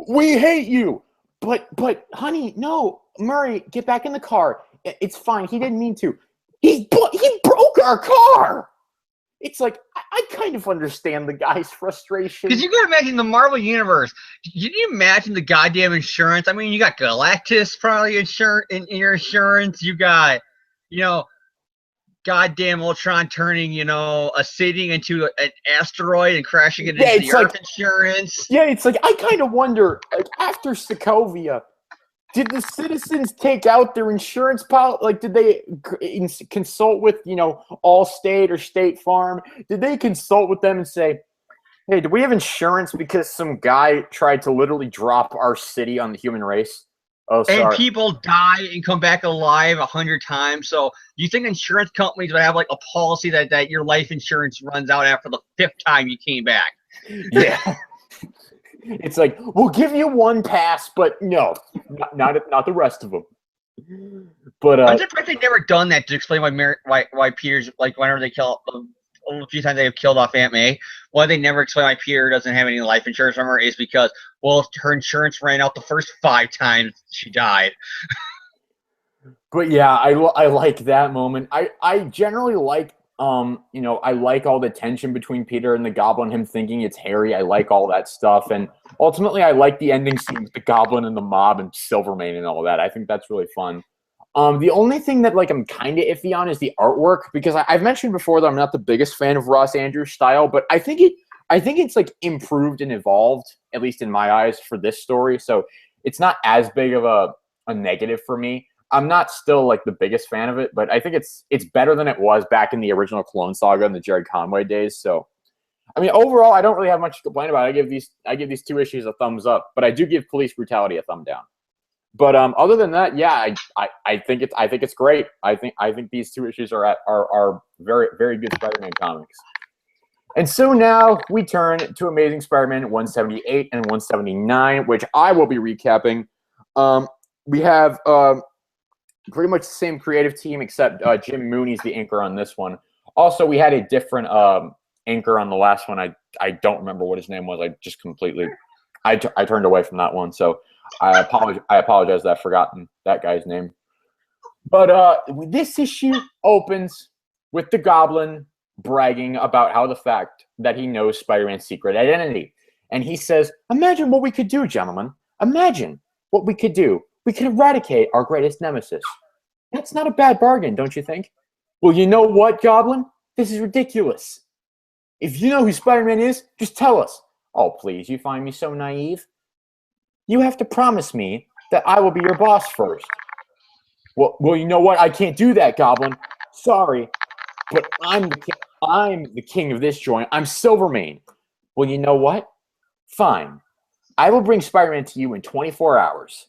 We hate you. But honey, no, Murray, get back in the car. It's fine. He didn't mean to. He broke our car. It's like, I kind of understand the guy's frustration. Because you got to imagine the Marvel Universe. Can you imagine the goddamn insurance? I mean, you got Galactus probably in your insurance. You got, you know, goddamn Ultron turning, you know, a city into an asteroid and crashing it into the Earth insurance. Yeah, it's like, I kind of wonder, like, after Sokovia, did the citizens take out their insurance policy? Like, did they consult with, you know, Allstate or State Farm? Did they consult with them and say, hey, do we have insurance because some guy tried to literally drop our city on the human race? Oh, sorry. And people die and come back alive 100 times. So you think insurance companies would have like a policy that your life insurance runs out after the 5th time you came back? Yeah. It's like, we'll give you 1 pass, but no, not the rest of them. But I'm surprised they've never done that to explain why Peter's, like, whenever they kill a few times they have killed off Aunt May, why they never explain why Peter doesn't have any life insurance from her is because, well, her insurance ran out the first 5 times she died. But yeah, I like that moment. I generally like I like all the tension between Peter and the Goblin, him thinking it's Harry. I like all that stuff, and ultimately I like the ending scene with the Goblin and the mob and Silvermane and all that. I think that's really fun. The only thing that I'm kind of iffy on is the artwork, because I've mentioned before that I'm not the biggest fan of Ross Andrews' style, but I think it's like improved and evolved, at least in my eyes, for this story. So it's not as big of a negative for me. I'm not still like the biggest fan of it, but I think it's better than it was back in the original Clone Saga in the Jerry Conway days. So I mean, overall, I don't really have much to complain about. I give these two issues a thumbs up, but I do give Police Brutality a thumb down. But other than that, yeah, I think it's great. I think these two issues are very, very good Spider-Man comics. And so now we turn to Amazing Spider-Man 178 and 179, which I will be recapping. We have pretty much the same creative team, except Jim Mooney's the inker on this one. Also, we had a different inker on the last one. I don't remember what his name was. I just completely I turned away from that one. So I apologize that I've forgotten that guy's name. But this issue opens with the Goblin bragging about how the fact that he knows Spider-Man's secret identity. And he says, "Imagine what we could do, gentlemen. Imagine what we could do. We could eradicate our greatest nemesis. That's not a bad bargain, don't you think?" "Well, you know what, Goblin? This is ridiculous. If you know who Spider-Man is, just tell us." "Oh, please, you find me so naive? You have to promise me that I will be your boss first." Well, you know what? I can't do that, Goblin. Sorry, but I'm the king of this joint. I'm Silvermane." "Well, you know what? Fine. I will bring Spider-Man to you in 24 hours.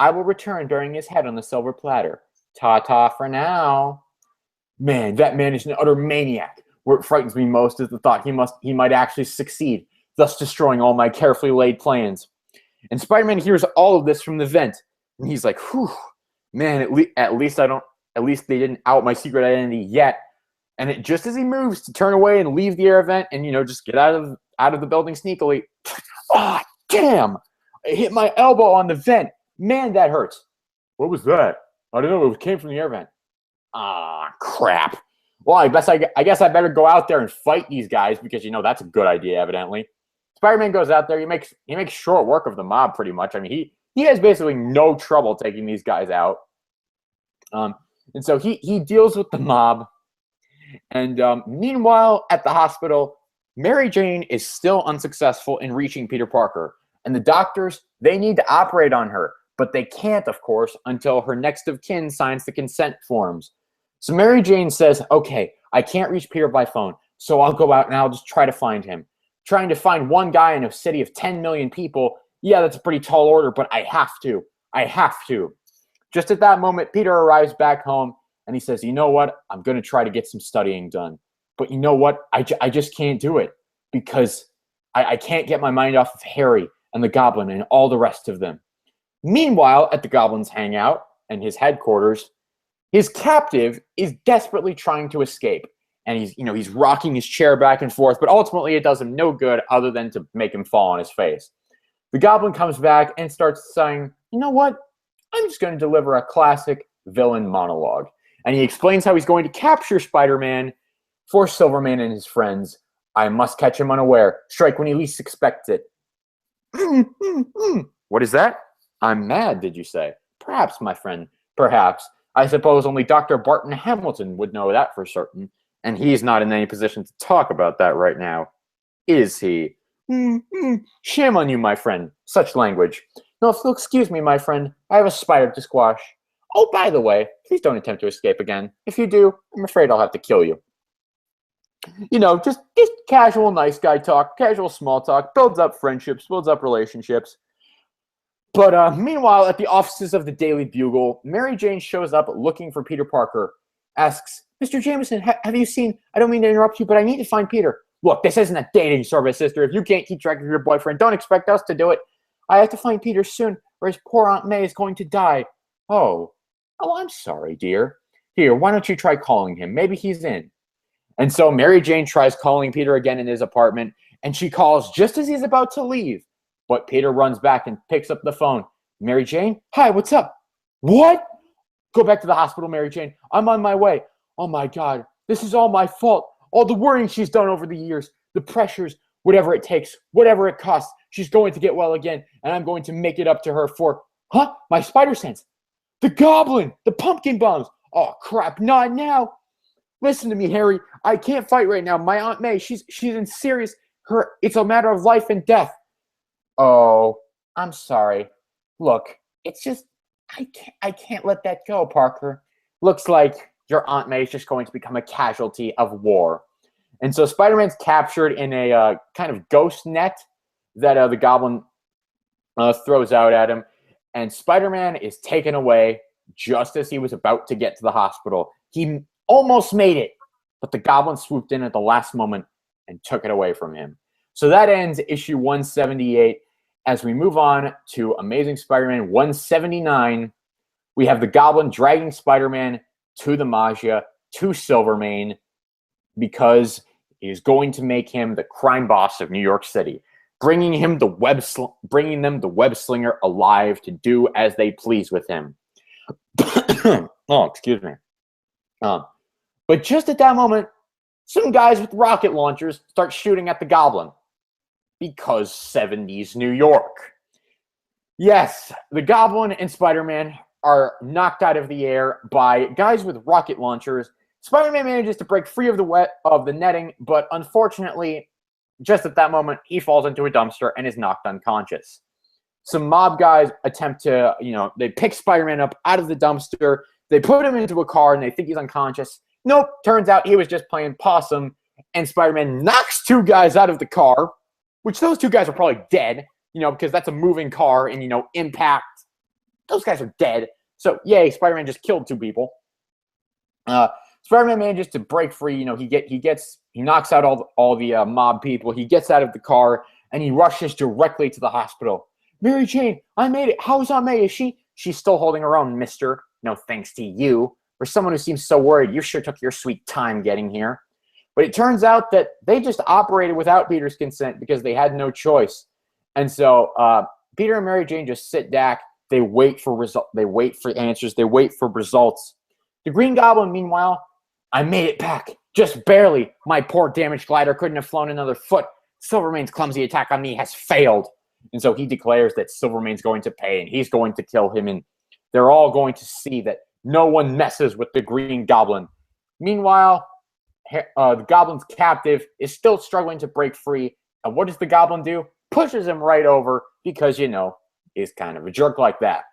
I will return bearing his head on the silver platter. Ta-ta for now." Man, that man is an utter maniac. What frightens me most is the thought he might actually succeed, thus destroying all my carefully laid plans. And Spider-Man hears all of this from the vent, and he's like, "Whew, man, at least they didn't out my secret identity yet." And just as he moves to turn away and leave the air vent and just get out of the building sneakily, ah, damn! I hit my elbow on the vent. Man, that hurts. "What was that?" "I don't know. It came from the air vent." "Ah, crap. Well, I guess I better go out there and fight these guys, because that's a good idea, evidently." Spider-Man goes out there. He makes short work of the mob, pretty much. I mean, he has basically no trouble taking these guys out. And so he deals with the mob. And meanwhile, at the hospital, Mary Jane is still unsuccessful in reaching Peter Parker. And the doctors, they need to operate on her, but they can't, of course, until her next of kin signs the consent forms. So Mary Jane says, "Okay, I can't reach Peter by phone, so I'll go out and I'll just try to find him." Trying to find one guy in a city of 10 million people, yeah, that's a pretty tall order, but I have to. Just at that moment, Peter arrives back home, and he says, "You know what? I'm going to try to get some studying done. But you know what? I just can't do it, because I can't get my mind off of Harry and the Goblin and all the rest of them." Meanwhile, at the Goblin's hangout and his headquarters, his captive is desperately trying to escape. And he's rocking his chair back and forth, but ultimately it does him no good other than to make him fall on his face. The Goblin comes back and starts saying, "You know what? I'm just going to deliver a classic villain monologue." And he explains how he's going to capture Spider-Man for Silvermane and his friends. "I must catch him unaware, strike when he least expects it." What is that? "I'm mad, did you say? Perhaps, my friend, perhaps. I suppose only Dr. Barton Hamilton would know that for certain. And he's not in any position to talk about that right now, is he? Shame on you, my friend. Such language. No, if you'll excuse me, my friend, I have a spider to squash. Oh, by the way, please don't attempt to escape again. If you do, I'm afraid I'll have to kill you." Just casual nice guy talk, casual small talk, builds up friendships, builds up relationships. But meanwhile, at the offices of the Daily Bugle, Mary Jane shows up looking for Peter Parker, asks, "Mr. Jameson, have you seen, I don't mean to interrupt you, but I need to find Peter." "Look, this isn't a dating service, sister. If you can't keep track of your boyfriend, don't expect us to do it. I have to find Peter soon, or his poor Aunt May is going to die." Oh, I'm sorry, dear. Here, why don't you try calling him? Maybe he's in." And so Mary Jane tries calling Peter again in his apartment, and she calls just as he's about to leave. But Peter runs back and picks up the phone. "Mary Jane? Hi, what's up?" "What? Go back to the hospital, Mary Jane. I'm on my way. Oh, my God. This is all my fault. All the worrying she's done over the years, the pressures, whatever it takes, whatever it costs. She's going to get well again, and I'm going to make it up to her for, my spider sense. The goblin, the pumpkin bombs. Oh, crap, not now. Listen to me, Harry. I can't fight right now. My Aunt May, she's in serious. It's a matter of life and death. Oh, I'm sorry. Look, it's just, I can't let that go, Parker. Looks like your Aunt May is just going to become a casualty of war. And so Spider-Man's captured in a kind of ghost net that the goblin throws out at him. And Spider-Man is taken away just as he was about to get to the hospital. He almost made it, but the goblin swooped in at the last moment and took it away from him. So that ends issue 178. As we move on to Amazing Spider-Man 179, we have the goblin dragging Spider-Man to the Magia, to Silvermane, because he is going to make him the crime boss of New York City, bringing them the web slinger alive to do as they please with him. Oh, excuse me. But just at that moment, some guys with rocket launchers start shooting at the goblin. Because 70s New York. Yes, the goblin and Spider-Man are knocked out of the air by guys with rocket launchers. Spider-Man manages to break free of the netting, but unfortunately, just at that moment, he falls into a dumpster and is knocked unconscious. Some mob guys attempt to, they pick Spider-Man up out of the dumpster. They put him into a car and they think he's unconscious. Nope, turns out he was just playing possum, and Spider-Man knocks two guys out of the car, which those two guys are probably dead, because that's a moving car and, impact. Those guys are dead. So, yay, Spider-Man just killed two people. Spider-Man manages to break free. He knocks out all the mob people. He gets out of the car and he rushes directly to the hospital. Mary Jane, I made it. How's Aunt May? Is she? She's still holding her own, mister. No thanks to you. For someone who seems so worried, you sure took your sweet time getting here. But it turns out that they just operated without Peter's consent because they had no choice. And so Peter and Mary Jane just sit back. They wait for They wait for answers. They wait for results. The Green Goblin, meanwhile, I made it back. Just barely. My poor damaged glider couldn't have flown another foot. Silvermane's clumsy attack on me has failed. And so he declares that Silvermane's going to pay and he's going to kill him. And they're all going to see that no one messes with the Green Goblin. Meanwhile, the Goblin's captive is still struggling to break free. And what does the Goblin do? Pushes him right over because, he's kind of a jerk like that.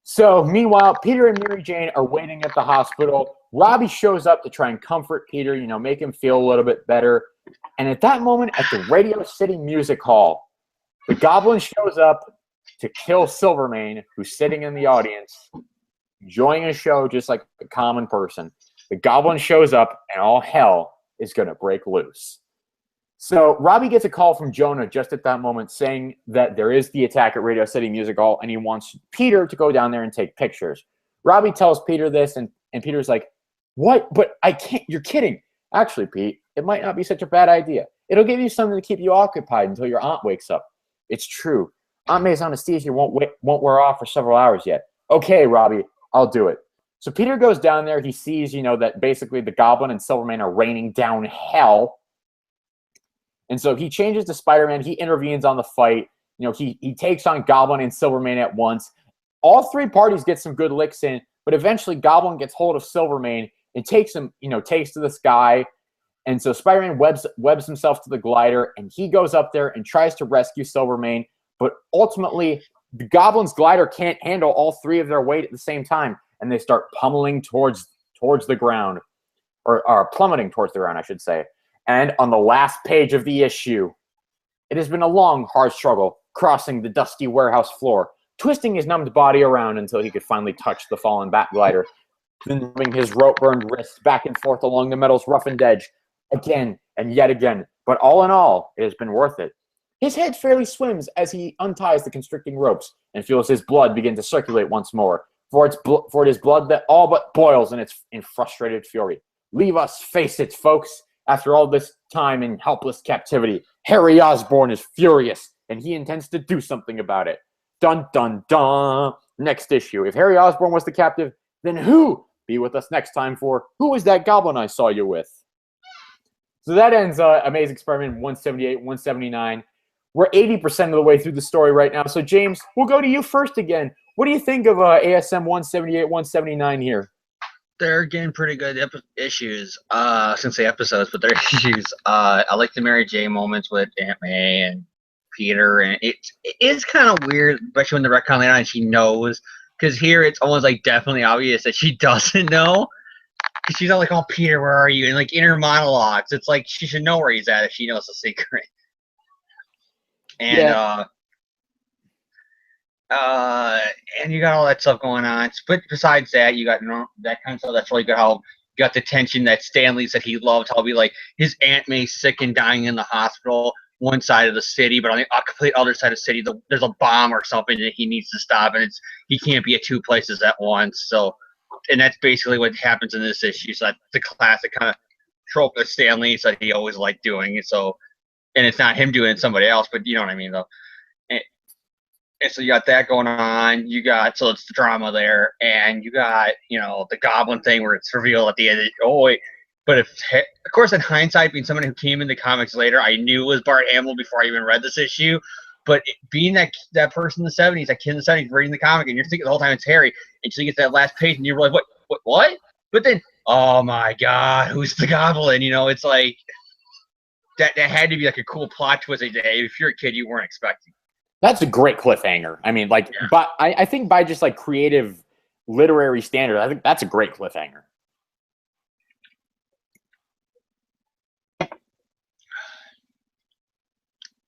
So, meanwhile, Peter and Mary Jane are waiting at the hospital. Robbie shows up to try and comfort Peter, make him feel a little bit better. And at that moment, at the Radio City Music Hall, the Goblin shows up to kill Silvermane, who's sitting in the audience, enjoying a show just like a common person. The Goblin shows up, and all hell is going to break loose. So Robbie gets a call from Jonah just at that moment saying that there is the attack at Radio City Music Hall, and he wants Peter to go down there and take pictures. Robbie tells Peter this, and Peter's like, what? But I can't. You're kidding. Actually, Pete, it might not be such a bad idea. It'll give you something to keep you occupied until your aunt wakes up. It's true. Aunt May's anesthesia won't wear off for several hours yet. Okay, Robbie, I'll do it. So Peter goes down there. He sees, that basically the Goblin and Silvermane are raining down hell. And so he changes to Spider-Man. He intervenes on the fight. He takes on Goblin and Silvermane at once. All three parties get some good licks in, but eventually Goblin gets hold of Silvermane and takes him, takes to the sky. And so Spider-Man webs himself to the glider, and he goes up there and tries to rescue Silvermane. But ultimately, the Goblin's glider can't handle all three of their weight at the same time, and they start pummeling towards the ground, or plummeting towards the ground, I should say. And on the last page of the issue, it has been a long, hard struggle crossing the dusty warehouse floor, twisting his numbed body around until he could finally touch the fallen bat glider, then rubbing his rope-burned wrists back and forth along the metal's roughened edge, again and yet again. But all in all, it has been worth it. His head fairly swims as he unties the constricting ropes and feels his blood begin to circulate once more, for it is blood that all but boils in frustrated fury. Leave us face it, folks. After all this time in helpless captivity, Harry Osborn is furious, and he intends to do something about it. Dun, dun, dun. Next issue. If Harry Osborn was the captive, then who? Be with us next time for Who Was That Goblin I Saw You With? So that ends Amazing Spider-Man 178, 179. We're 80% of the way through the story right now. So, James, we'll go to you first again. What do you think of ASM 178, 179 here? They're getting pretty good issues. I was gonna say episodes, but they're issues. I like the Mary Jane moments with Aunt May and Peter, and it is kind of weird, especially when the retcon later on she knows. Because here it's almost like definitely obvious that she doesn't know. Because she's all like, "Oh, Peter, where are you?" And like in her monologues, it's like she should know where he's at if she knows the secret. And and you got all that stuff going on. But besides that, you got that kind of stuff that's really good. How you got the tension that Stanley said he loved. How be like his Aunt May's sick and dying in the hospital, one side of the city, but on the complete other side of the city, there's a bomb or something that he needs to stop, and he can't be at two places at once. So, and that's basically what happens in this issue. So that's the classic kind of trope that Stanley said he always liked doing. So, and it's not him doing it, it's somebody else, but you know what I mean, though. And so you got that going on. So it's the drama there, and you got the Goblin thing where it's revealed at the end. But of course, in hindsight, being someone who came into comics later, I knew it was Bart Hamill before I even read this issue. But being that person in the '70s, that kid in the '70s reading the comic, and you're thinking the whole time it's Harry, and so you get that last page, and you're like, what? But then, oh my God, who's the Goblin? It's like that had to be like a cool plot twist. If you're a kid, you weren't expecting. That's a great cliffhanger. I mean, but I think by just like creative literary standard, I think that's a great cliffhanger.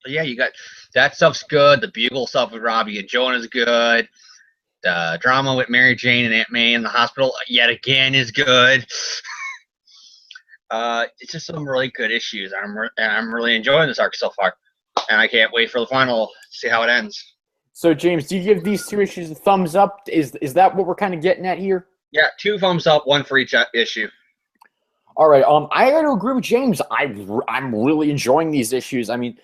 But yeah, you got that stuff's good. The Bugle stuff with Robbie and Joan is good. The drama with Mary Jane and Aunt May in the hospital yet again is good. It's just some really good issues. I'm really enjoying this arc so far. And I can't wait for the final to see how it ends. So, James, do you give these two issues a thumbs up? Is that what we're kind of getting at here? Yeah, 2 thumbs up, 1 for each issue. All right. I got to agree with James. I'm really enjoying these issues. I mean,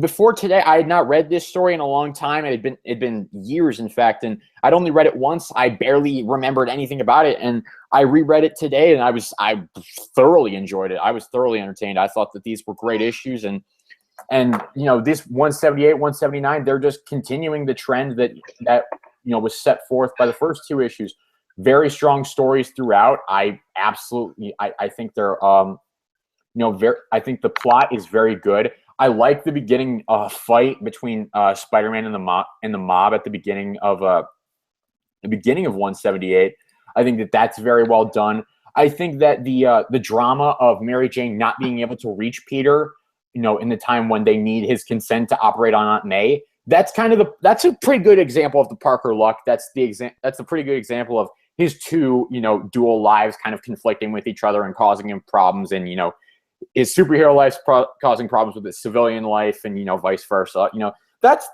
before today, I had not read this story in a long time. It'd been years, in fact, and I'd only read it once. I barely remembered anything about it, and I reread it today, and I thoroughly enjoyed it. I was thoroughly entertained. I thought that these were great issues, and this 178, 179, they're just continuing the trend that was set forth by the first 2 issues. Very strong stories throughout. I think they're I think the plot is very good. I like the beginning fight between Spider-Man and the mob at the beginning of 178. I think that's very well done. I think that the drama of Mary Jane not being able to reach Peter, in the time when they need his consent to operate on Aunt May, that's a pretty good example of the Parker luck. That's a pretty good example of his 2, dual lives kind of conflicting with each other and causing him problems, and his superhero life's causing problems with his civilian life, and vice versa. That's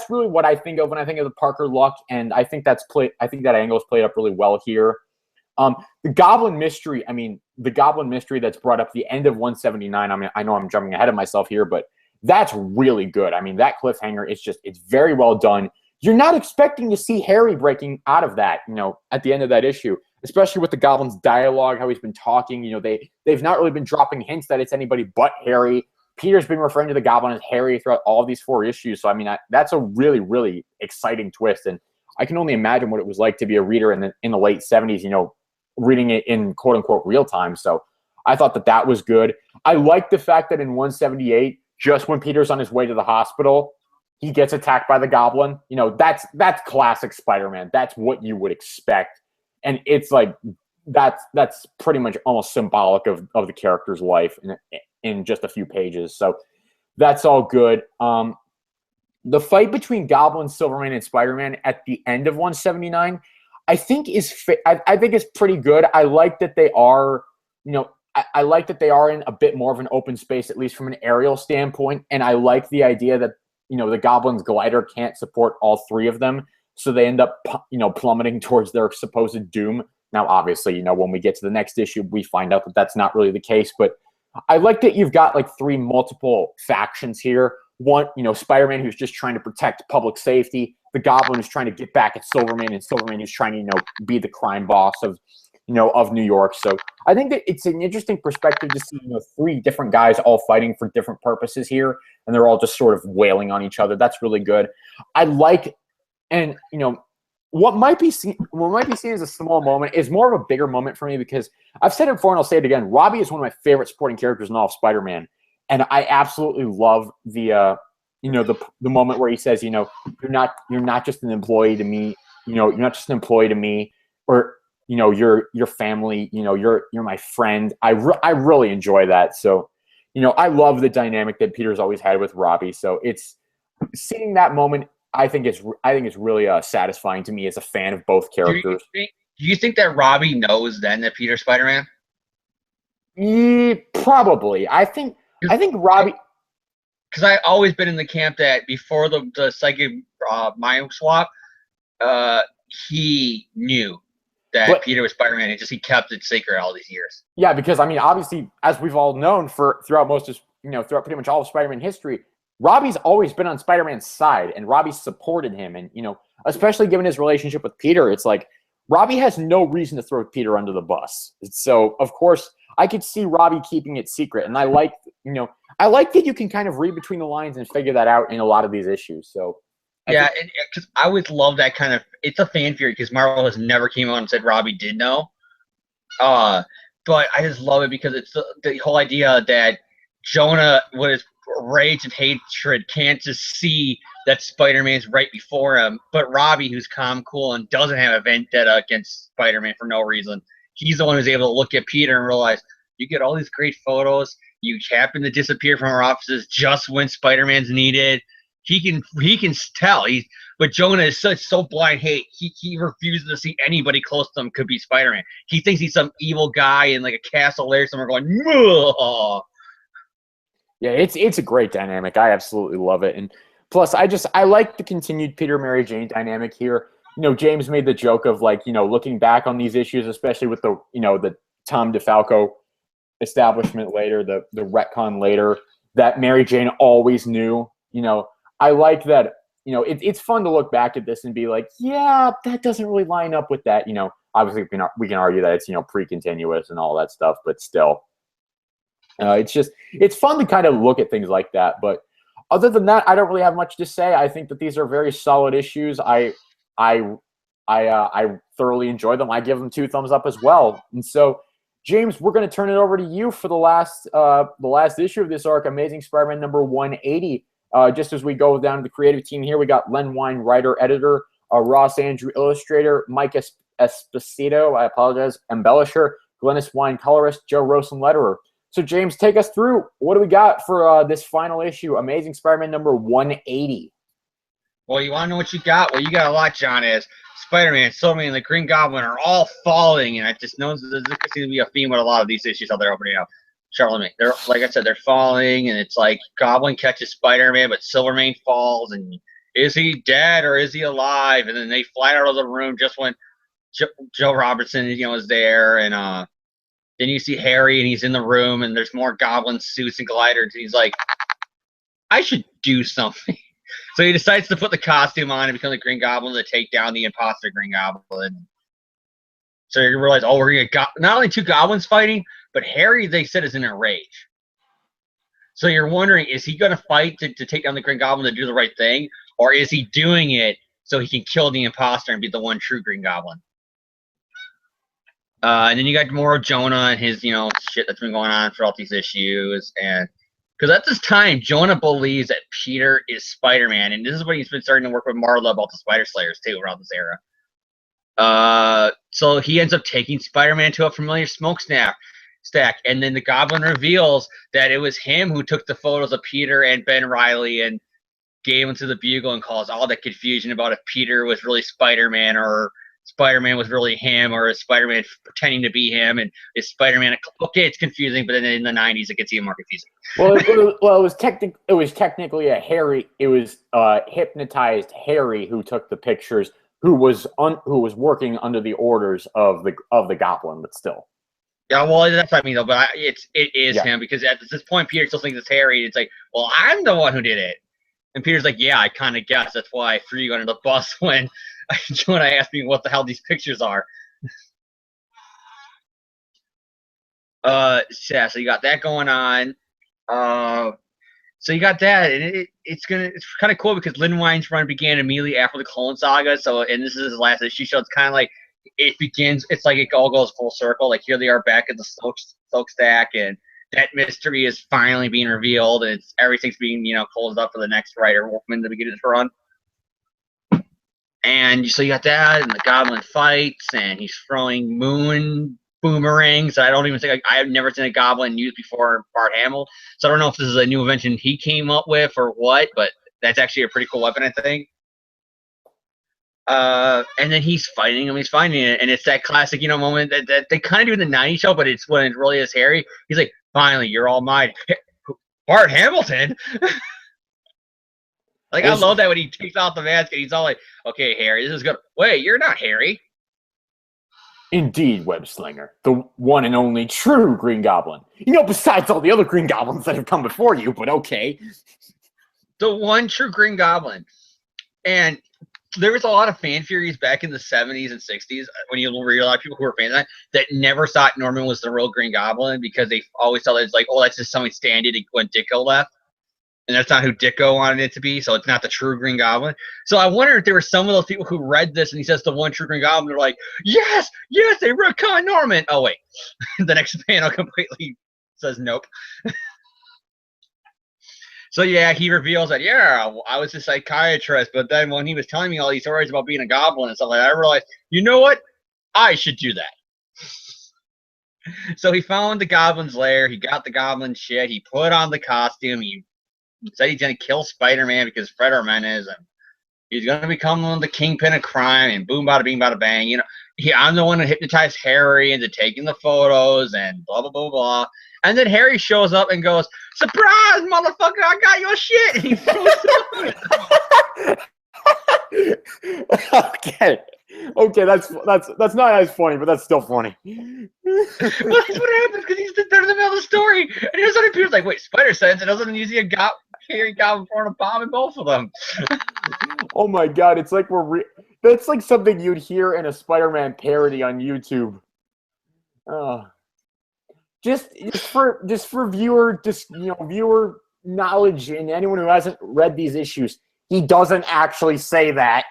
really what I think of when I think of the Parker luck, and I think that angle is played up really well here. The Goblin mystery, that's brought up at the end of 179. I mean, I know I'm jumping ahead of myself here, but that's really good. I mean, that cliffhanger it's very well done. You're not expecting to see Harry breaking out of that, at the end of that issue, especially with the Goblin's dialogue, how he's been talking. They've not really been dropping hints that it's anybody but Harry. Peter's been referring to the Goblin as Harry throughout all of these 4 issues. So, I mean, that's a really, really exciting twist. And I can only imagine what it was like to be a reader in the late 70s, reading it in quote unquote real time. So I thought that was good. I like the fact that in 178, just when Peter's on his way to the hospital, he gets attacked by the Goblin. That's classic Spider-Man. That's what you would expect. And it's like, that's pretty much almost symbolic of the character's life in just a few pages. So that's all good. The fight between Goblin, Silverman, and Spider-Man at the end of 179, I think is pretty good. I like that they are, I like that they are in a bit more of an open space, at least from an aerial standpoint. And I like the idea that, the Goblin's glider can't support all 3 of them. So they end up, plummeting towards their supposed doom. Now, obviously, when we get to the next issue, we find out that that's not really the case. But I like that you've got like 3 multiple factions here. Spider-Man who's just trying to protect public safety, the Goblin who's trying to get back at Silverman, and Silverman who's trying to, be the crime boss of New York. So I think that it's an interesting perspective to see, three different guys all fighting for different purposes here, and they're all just sort of wailing on each other. That's really good. I like, and what might be seen as a small moment is more of a bigger moment for me, because I've said it before and I'll say it again. Robbie is one of my favorite supporting characters in all of Spider-Man, and I absolutely love the moment where he says, you're not just an employee to me, you're not just an employee to me, or your family, you're my friend. I really enjoy that. So, I love the dynamic that Peter's always had with Robbie. So it's seeing that moment. I think it's really satisfying to me as a fan of both characters. Do you think that Robbie knows then that Peter's Spider-Man? Probably. I think Robbie. Because I've always been in the camp that before the psychic mind swap, he knew that Peter was Spider-Man, and he kept it secret all these years. Yeah, because obviously, as we've all known throughout throughout pretty much all of Spider-Man history, Robbie's always been on Spider-Man's side, and Robbie's supported him. And, especially given his relationship with Peter, it's like Robbie has no reason to throw Peter under the bus. So, of course, I could see Robbie keeping it secret. And I like that you can kind of read between the lines and figure that out in a lot of these issues. So, because I always love that kind of – it's a fan theory because Marvel has never came out and said Robbie did know. But I just love it because it's the whole idea that Jonah was – rage and hatred can't just see that Spider-Man's right before him, but Robbie, who's calm, cool, and doesn't have a vendetta against Spider-Man for no reason, he's the one who's able to look at Peter and realize, you get all these great photos, you happen to disappear from our offices just when Spider-Man's needed. He can tell. But Jonah is so blind hate, he refuses to see anybody close to him could be Spider-Man. He thinks he's some evil guy in like a castle there somewhere going, "Ugh." Yeah, it's a great dynamic. I absolutely love it. And plus, I like the continued Peter Mary Jane dynamic here. James made the joke of looking back on these issues, especially with the Tom DeFalco establishment later, the retcon later, that Mary Jane always knew. I like that. It's fun to look back at this and be like, yeah, that doesn't really line up with that. Obviously we can argue that it's pre-continuous and all that stuff, but still. It's fun to kind of look at things like that. But other than that, I don't really have much to say. I think that these are very solid issues. I thoroughly enjoy them. I give them 2 thumbs up as well. And so, James, we're going to turn it over to you for the last issue of this arc, Amazing Spider-Man number 180. Just as we go down to the creative team here, we got Len Wein, writer, editor, Ross Andrew, illustrator, Mike Esposito, I apologize, embellisher, Glennis Wein, colorist, Joe Rosen, letterer. So, James, take us through. What do we got for this final issue, Amazing Spider-Man number 180? Well, you want to know what you got? Well, you got a lot, John, as Spider-Man, Silverman, and the Green Goblin are all falling, and I just know this seems to be a theme with a lot of these issues how they're opening up. Charlemagne, they're like I said, they're falling, and it's like Goblin catches Spider-Man, but Silverman falls, and is he dead or is he alive? And then they fly out of the room just when Joe Robertson, is there, and then you see Harry, and he's in the room, and there's more Goblin suits and gliders, and he's like, I should do something. So he decides to put the costume on and become the Green Goblin to take down the imposter Green Goblin. So you realize, we're going to get not only 2 goblins fighting, but Harry, they said, is in a rage. So you're wondering, is he going to fight to take down the Green Goblin to do the right thing? Or is he doing it so he can kill the imposter and be the one true Green Goblin? And then you got more of Jonah and his, shit that's been going on throughout these issues. And because at this time, Jonah believes that Peter is Spider-Man. And this is when he's been starting to work with Marla about the Spider Slayers, too, around this era. So he ends up taking Spider-Man to a familiar stack. And then the Goblin reveals that it was him who took the photos of Peter and Ben Reilly and gave them to the Bugle and caused all that confusion about if Peter was really Spider-Man or Spider-Man was really him, or is Spider-Man pretending to be him, and is Spider-Man okay? It's confusing, but then in the '90s it gets even more confusing. It was technically a Harry. It was hypnotized Harry who took the pictures, who was working under the orders of the Goblin, but still. Yeah, well, that's what I mean, though. But it is him, because at this point, Peter still thinks it's Harry. And it's like, well, I'm the one who did it. And Peter's like, yeah, I kind of guessed. That's why I threw you under the bus when I asked me what the hell these pictures are. Yeah, so you got that going on. So you got that, and it's kind of cool because Lin Wayne's run began immediately after the Clone Saga. So, and this is his last issue, so it's kind of like it begins. It's like it all goes full circle. Like here they are back at the Smokestack, and that mystery is finally being revealed, and everything's being closed up for the next writer Wolfman to begin his run. And so you got that, and the Goblin fights, and he's throwing moon boomerangs. I don't even think I've never seen a Goblin used before Bart Hamill, so I don't know if this is a new invention he came up with or what, but that's actually a pretty cool weapon, I think. And then he's fighting him, and it's that classic, moment that they kind of do in the '90s show, but it's when it really is Harry. He's like, "Finally, you're all mine, Bart Hamilton." Like, I love that when he takes off the mask and he's all like, "Okay, Harry, this is good." Wait, you're not Harry. Indeed, Webslinger, the one and only true Green Goblin. Besides all the other Green Goblins that have come before you, but okay. The one true Green Goblin. And there was a lot of fan theories back in the 70s and 60s when you read a lot of people who were fans of that never thought Norman was the real Green Goblin because they always thought it's like, oh, that's just something stand-in when Ditko left. And that's not who Ditko wanted it to be, so it's not the true Green Goblin. So I wonder if there were some of those people who read this and he says the one true Green Goblin, they're like, yes, they retcon Norman. Oh, wait. The next panel completely says nope. So, yeah, he reveals that, I was a psychiatrist, but then when he was telling me all these stories about being a goblin and stuff like that, I realized, you know what? I should do that. So he found the goblin's lair. He got the goblin shit. He put on the costume. He said he's going to kill Spider-Man because Spider-Man is, and he's going to become the kingpin of crime, and boom, bada, bing, bada, bang. I'm the one who hypnotized Harry into taking the photos, and blah, blah, blah, blah. And then Harry shows up and goes, "Surprise, motherfucker, I got your shit!" And he throws Okay, that's not as funny, but that's still funny. Well, that's what happens because he's there in the middle of the story, and he was appears like, wait, Spider Sense, and doesn't use Harry Goblin throwing a bomb in both of them. Oh my god, it's like that's like something you'd hear in a Spider-Man parody on YouTube. Just for viewer knowledge and anyone who hasn't read these issues, he doesn't actually say that.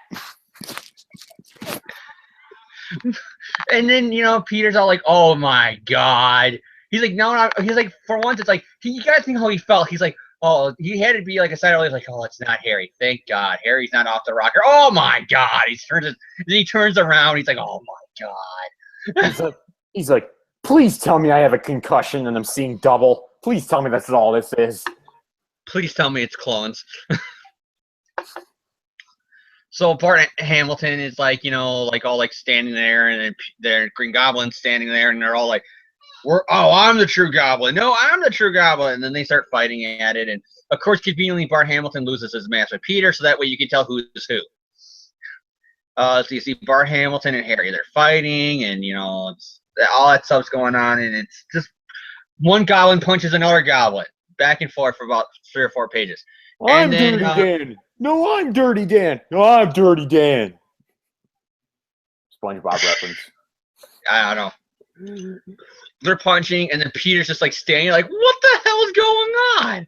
And then Peter's all like, "Oh my god." He's like, no. He's like, for once, it's like you guys think how he felt. He's like, oh, he had to be like a side earlier, like, oh, it's not Harry. Thank God, Harry's not off the rocker. Oh my god. Then he turns around. He's like, oh my god. He's like, please tell me I have a concussion and I'm seeing double. Please tell me that's all this is. Please tell me it's clones. So Bart Hamilton is like, all like standing there, and they're Green Goblin's standing there, and they're all like, I'm the true Goblin. No, I'm the true Goblin. And then they start fighting at it, and of course, conveniently, Bart Hamilton loses his mask with Peter, so that way you can tell who's who. So you see Bart Hamilton and Harry, they're fighting, and it's all that stuff's going on, and it's just one Goblin punches another Goblin back and forth for about 3 or 4 pages. I'm Dirty Dan. No, I'm Dirty Dan. No, I'm Dirty Dan. SpongeBob reference. I don't know. They're punching, and then Peter's just like standing like, what the hell is going on?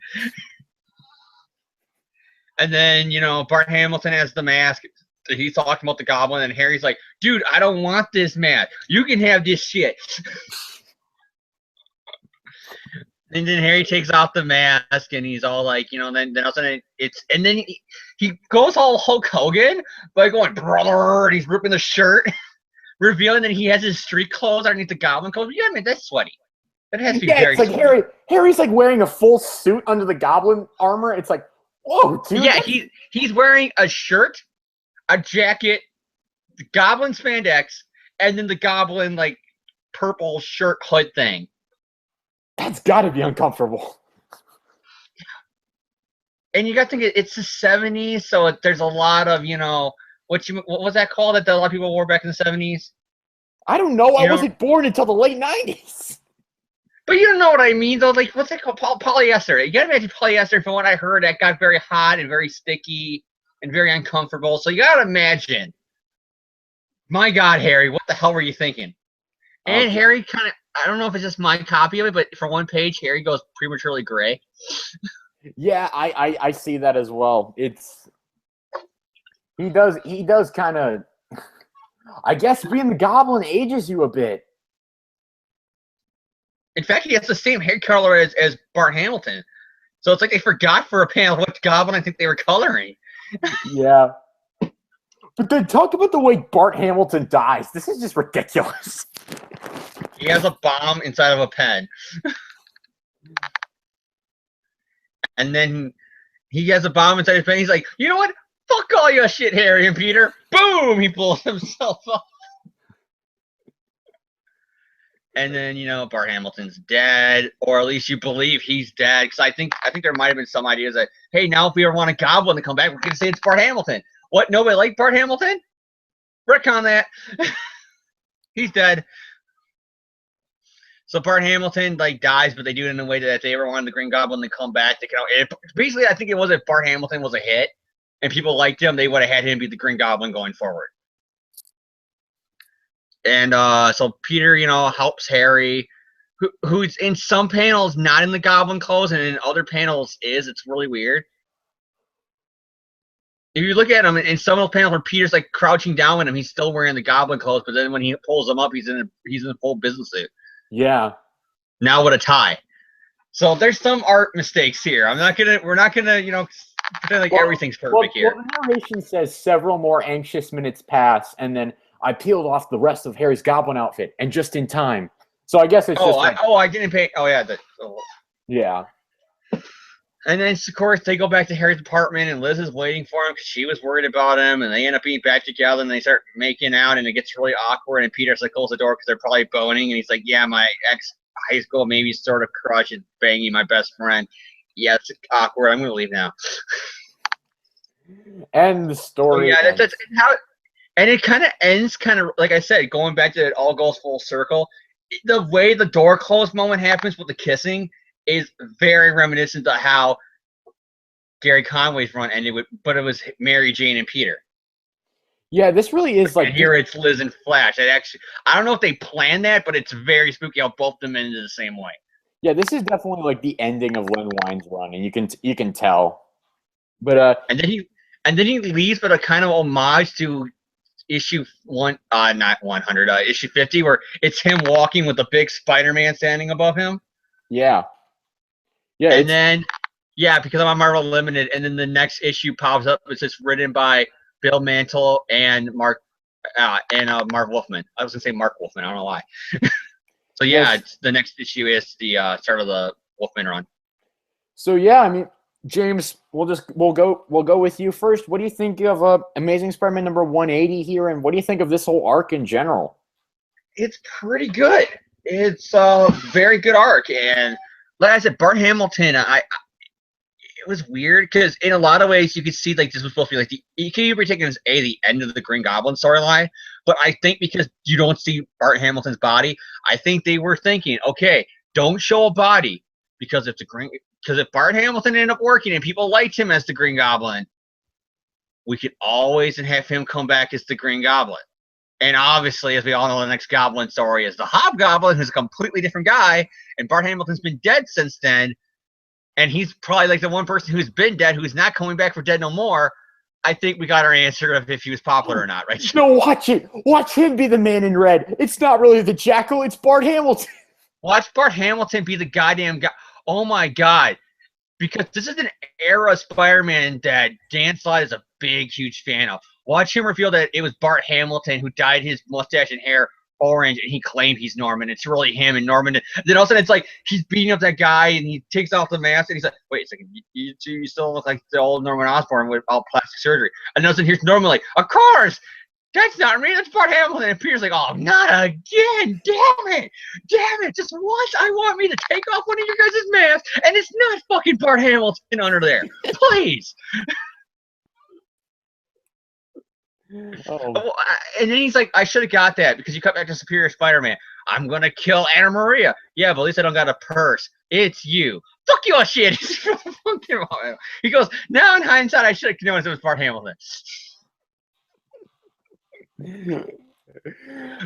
And then, Bart Hamilton has the mask. He's talking about the Goblin, and Harry's like, dude, I don't want this mask. You can have this shit. And then Harry takes off the mask, and he's all like, then all of a sudden and then he goes all Hulk Hogan by going, brother, and he's ripping the shirt, revealing that he has his street clothes underneath the Goblin clothes. Yeah, man, that's sweaty. That has to be very it's like sweaty. Harry's like wearing a full suit under the Goblin armor. It's like, whoa, dude. Yeah, he's wearing a shirt, a jacket, the Goblin spandex, and then the Goblin like purple shirt hood thing. That's got to be uncomfortable. And you got to think it's the 70s, so there's a lot of, what was that called that a lot of people wore back in the 70s? I don't know. I wasn't born until the late 90s. But you don't know what I mean, though. Like, what's it called? Polyester. You gotta imagine polyester, from what I heard, that got very hot and very sticky and very uncomfortable. So you gotta imagine. My God, Harry, what the hell were you thinking? And Okay. Harry kind of, I don't know if it's just my copy of it, but for one page, Harry goes prematurely gray. Yeah, I see that as well. He does kind of, I guess being the goblin ages you a bit. In fact, he has the same hair color as Bart Hamilton. So it's like they forgot for a panel what goblin I think they were coloring. Yeah. But then talk about the way Bart Hamilton dies. This is just ridiculous. He has a bomb inside of a pen. And then he has a bomb inside his pen. He's like, you know what? Fuck all your shit, Harry and Peter. Boom! He blows himself up. And then, Bart Hamilton's dead, or at least you believe he's dead. Because I think there might have been some ideas that, hey, now if we ever want a goblin to come back, we're gonna say it's Bart Hamilton. What? Nobody liked Bart Hamilton? Retcon that. He's dead. So Bart Hamilton dies, but they do it in a way that if they ever wanted the Green Goblin to come back, they can. Basically, I think it was if Bart Hamilton was a hit and people liked him, they would have had him be the Green Goblin going forward. And so Peter, helps Harry, who's in some panels not in the Goblin clothes, and in other panels is. It's really weird. If you look at him in some of those panels where Peter's crouching down with him, he's still wearing the Goblin clothes, but then when he pulls them up, he's in a full business suit. Yeah. Now with a tie. So there's some art mistakes here. We're not gonna, pretend everything's perfect here. Well, the narration says several more anxious minutes pass, and then I peeled off the rest of Harry's goblin outfit, and just in time. So I guess it's just. I didn't pay. Oh yeah. Yeah. And then of course they go back to Harry's apartment, and Liz is waiting for him because she was worried about him, and they end up being back together, and they start making out, and it gets really awkward. And Peter's close the door because they're probably boning, and he's like, "Yeah, my ex high school maybe sort of crush is banging my best friend. Yeah, it's awkward. I'm gonna leave now." And the story. So, yeah, that's how. And it kind of ends, like I said, going back to it all goes full circle. The way the door closed moment happens with the kissing is very reminiscent of how Gary Conway's run ended with, but it was Mary Jane and Peter. Yeah, this really is and here it's Liz and Flash. I don't know if they planned that, but it's very spooky how both of them ended the same way. Yeah, this is definitely the ending of Len Wein's run, and you can tell. But and then he leaves, but a kind of homage to issue not 100, issue 50, where it's him walking with a big Spider-Man standing above him. Yeah. Yeah. And then, because I'm on Marvel Limited, and then the next issue pops up. It's just written by Bill Mantle and Mark Wolfman. I was gonna say Mark Wolfman. I don't know why. So yeah, the next issue is the start of the Wolfman run. So yeah, I mean, James, we'll go with you first. What do you think of Amazing Spider-Man number 180 here, and what do you think of this whole arc in general? It's pretty good. It's a very good arc, and like I said, Bart Hamilton, it was weird because in a lot of ways you could see this was supposed to be you can either be taken as the end of the Green Goblin storyline, but I think because you don't see Bart Hamilton's body, I think they were thinking, okay, don't show a body because if Bart Hamilton ended up working and people liked him as the Green Goblin, we could always have him come back as the Green Goblin. And obviously, as we all know, the next Goblin story is the Hobgoblin, who's a completely different guy, and Bart Hamilton's been dead since then. And he's probably the one person who's been dead, who's not coming back for Dead No More. I think we got our answer of if he was popular or not, right? No, watch it. Watch him be the Man in Red. It's not really the Jackal. It's Bart Hamilton. Watch Bart Hamilton be the goddamn guy. Oh, my God. Because this is an era Spider-Man that Dan Slott is a big, huge fan of. Watch him reveal that it was Bart Hamilton who dyed his mustache and hair orange, and he claimed he's Norman. It's really him and Norman. Then all of a sudden, it's he's beating up that guy, and he takes off the mask, and he's like, "Wait a second, you still look like the old Norman Osborn with all plastic surgery." And then all of a sudden, here's Norman of course, that's not me, that's Bart Hamilton. And Peter's "Oh, not again, damn it, just once I want me to take off one of your guys' masks, and it's not fucking Bart Hamilton under there, please." Oh. And then he's like, "I should have got that because you cut back to Superior Spider-Man." I'm gonna kill Anna Maria. Yeah, but at least I don't got a purse. It's you. Fuck your shit. He goes, now in hindsight, I should have known it was Bart Hamilton.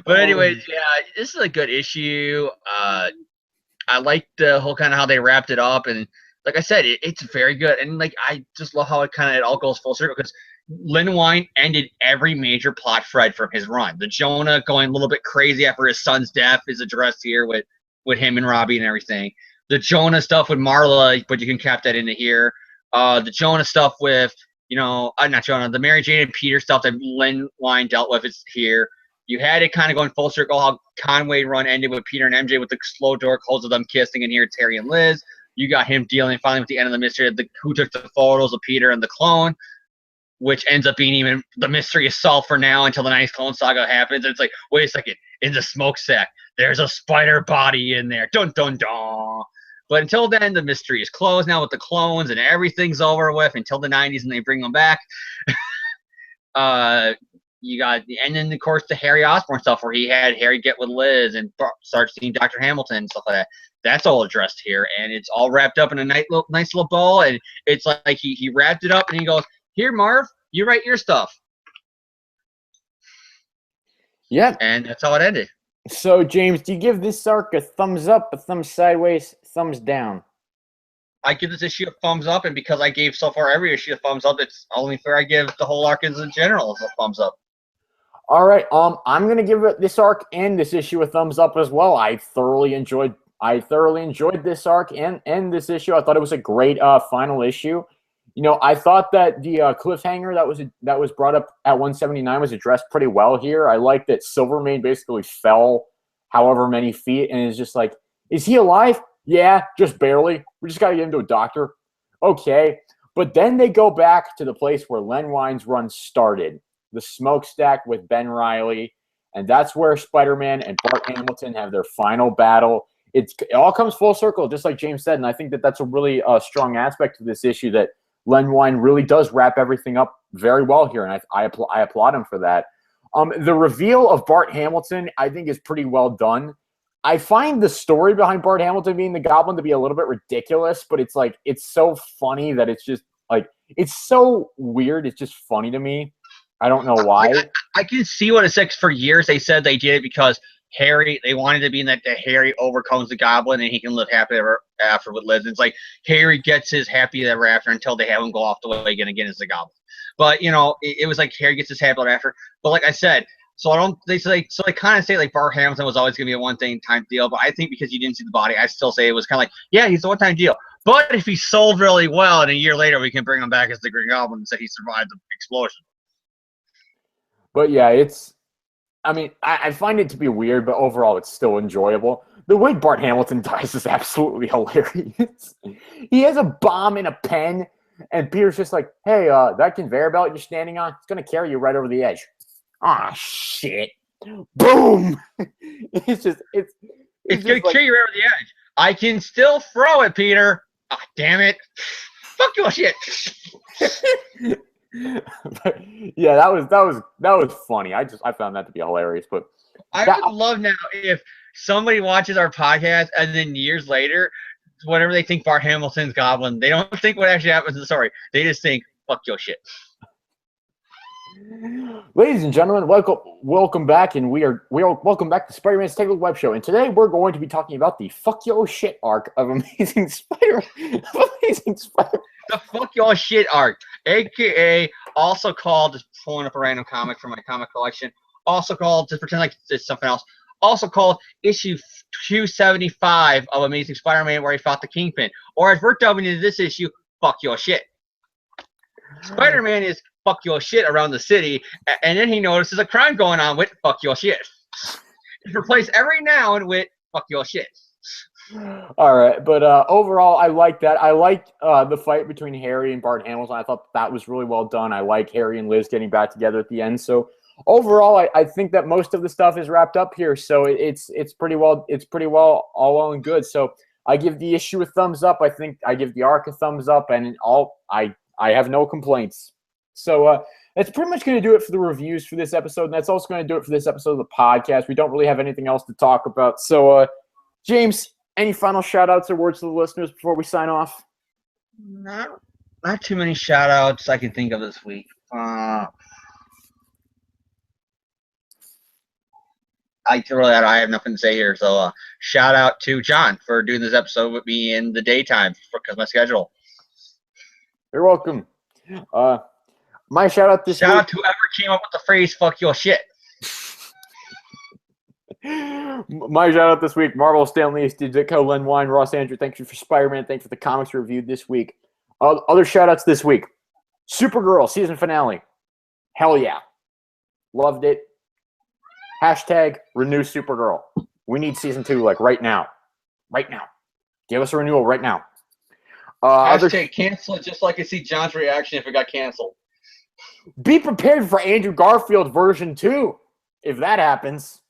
But anyways, yeah, this is a good issue. I like the whole kind of how they wrapped it up, and like I said, it's very good. And like I just love how it all goes full circle because Lin Wein ended every major plot thread from his run. The Jonah going a little bit crazy after his son's death is addressed here with him and Robbie and everything. The Jonah stuff with Marla, but you can cap that into here. The Jonah stuff with not Jonah, the Mary Jane and Peter stuff that Lin Wein dealt with is here. You had it kind of going full circle how Conway run ended with Peter and MJ with the slow door close of them kissing, and here it's Harry and Liz. You got him dealing finally with the end of the mystery of who took the photos of Peter and the clone, which ends up being even the mystery is solved for now until the 9th Clone Saga happens. And it's like, wait a second, in the smokestack, there's a spider body in there. Dun dun dun. But until then, the mystery is closed now with the clones and everything's over with until the 90s and they bring them back. You got, and then of course the Harry Osborn stuff where he had Harry get with Liz and start seeing Dr. Hamilton and stuff like that. That's all addressed here, and it's all wrapped up in a nice little bow. And it's like he wrapped it up and he goes, "Here, Marv, you write your stuff." Yeah, and that's how it ended. So James, do you give this arc a thumbs up, a thumbs sideways, thumbs down? I give this issue a thumbs up, and because I gave so far every issue a thumbs up, it's only fair I give the whole arc in general a thumbs up. All right, I'm gonna give this arc and this issue a thumbs up as well. I thoroughly enjoyed this arc and this issue. I thought it was a great final issue. I thought that the cliffhanger that was brought up at 179 was addressed pretty well here. I like that Silvermane basically fell however many feet and is just like, is he alive? Yeah, just barely. We just got to get him to a doctor. Okay. But then they go back to the place where Len Wein's run started, the smokestack with Ben Reilly, and that's where Spider-Man and Bart Hamilton have their final battle. It all comes full circle, just like James said, and I think that that's a really strong aspect of this issue that Len Wein really does wrap everything up very well here, and I applaud him for that. The reveal of Bart Hamilton, I think, is pretty well done. I find the story behind Bart Hamilton being the Goblin to be a little bit ridiculous, but it's like it's so funny that it's just like it's so weird. It's just funny to me. I don't know why. I can see what it's like. For years they said they did it because they wanted to be in that Harry overcomes the Goblin and he can live happy ever after with Liz. It's like Harry gets his happy ever after until they have him go off the wagon again as the Goblin. But it was like Harry gets his happy ever after. But like I said, they kind of say like Bart Hamilton was always going to be a one-time deal. But I think because you didn't see the body, I still say it was kind of like, yeah, he's a one-time deal. But if he sold really well and a year later we can bring him back as the Green Goblin and say he survived the explosion. But yeah, I find it to be weird, but overall it's still enjoyable. The way Bart Hamilton dies is absolutely hilarious. He has a bomb in a pen, and Peter's just like, hey, that conveyor belt you're standing on, it's going to carry you right over the edge. Ah, shit. Boom! It's going to carry you right over the edge. I can still throw it, Peter. Ah, damn it. Fuck your shit. Yeah, that was funny. I found that to be hilarious. But I would love now if somebody watches our podcast and then years later, whenever they think Bart Hamilton's Goblin, they don't think what actually happens in the story. They just think fuck your shit. Ladies and gentlemen, welcome back, and we are welcome back to Spider-Man's Tangled WebShow. And today we're going to be talking about the fuck your shit arc of Amazing Spider. The fuck your shit arc, aka also called, just pulling up a random comic from my comic collection, also called, just pretend like it's something else, also called issue 275 of Amazing Spider-Man where he fought the Kingpin, or as we're dubbing into this issue, fuck your shit. Spider-Man is fuck your shit around the city, and then he notices a crime going on with fuck your shit. It's replaced every noun with fuck your shit. All right, but overall, I like that. I liked the fight between Harry and Bart Hamilton. I thought that was really well done. I like Harry and Liz getting back together at the end. So overall, I think that most of the stuff is wrapped up here. So it's pretty well all well and good. So I give the issue a thumbs up. I think I give the arc a thumbs up, and I have no complaints. So that's pretty much going to do it for the reviews for this episode, and that's also going to do it for this episode of the podcast. We don't really have anything else to talk about. So, James, any final shout-outs or words to the listeners before we sign off? Not too many shout-outs I can think of this week. I have nothing to say here. So shout out to John for doing this episode with me in the daytime because my schedule. You're welcome. My shout out this week. Shout out to whoever came up with the phrase "fuck your shit." My shout out this week: Marvel, Stanley, Steve Ditko, Len Wein, Ross Andrew. Thank you for Spider-Man. Thank you for the comics reviewed this week. Other shout outs this week: Supergirl season finale. Hell yeah, loved it. Hashtag renew Supergirl. We need season 2 like right now. Right now. Give us a renewal right now. Hashtag cancel it just like I see John's reaction if it got canceled. Be prepared for Andrew Garfield version 2 if that happens.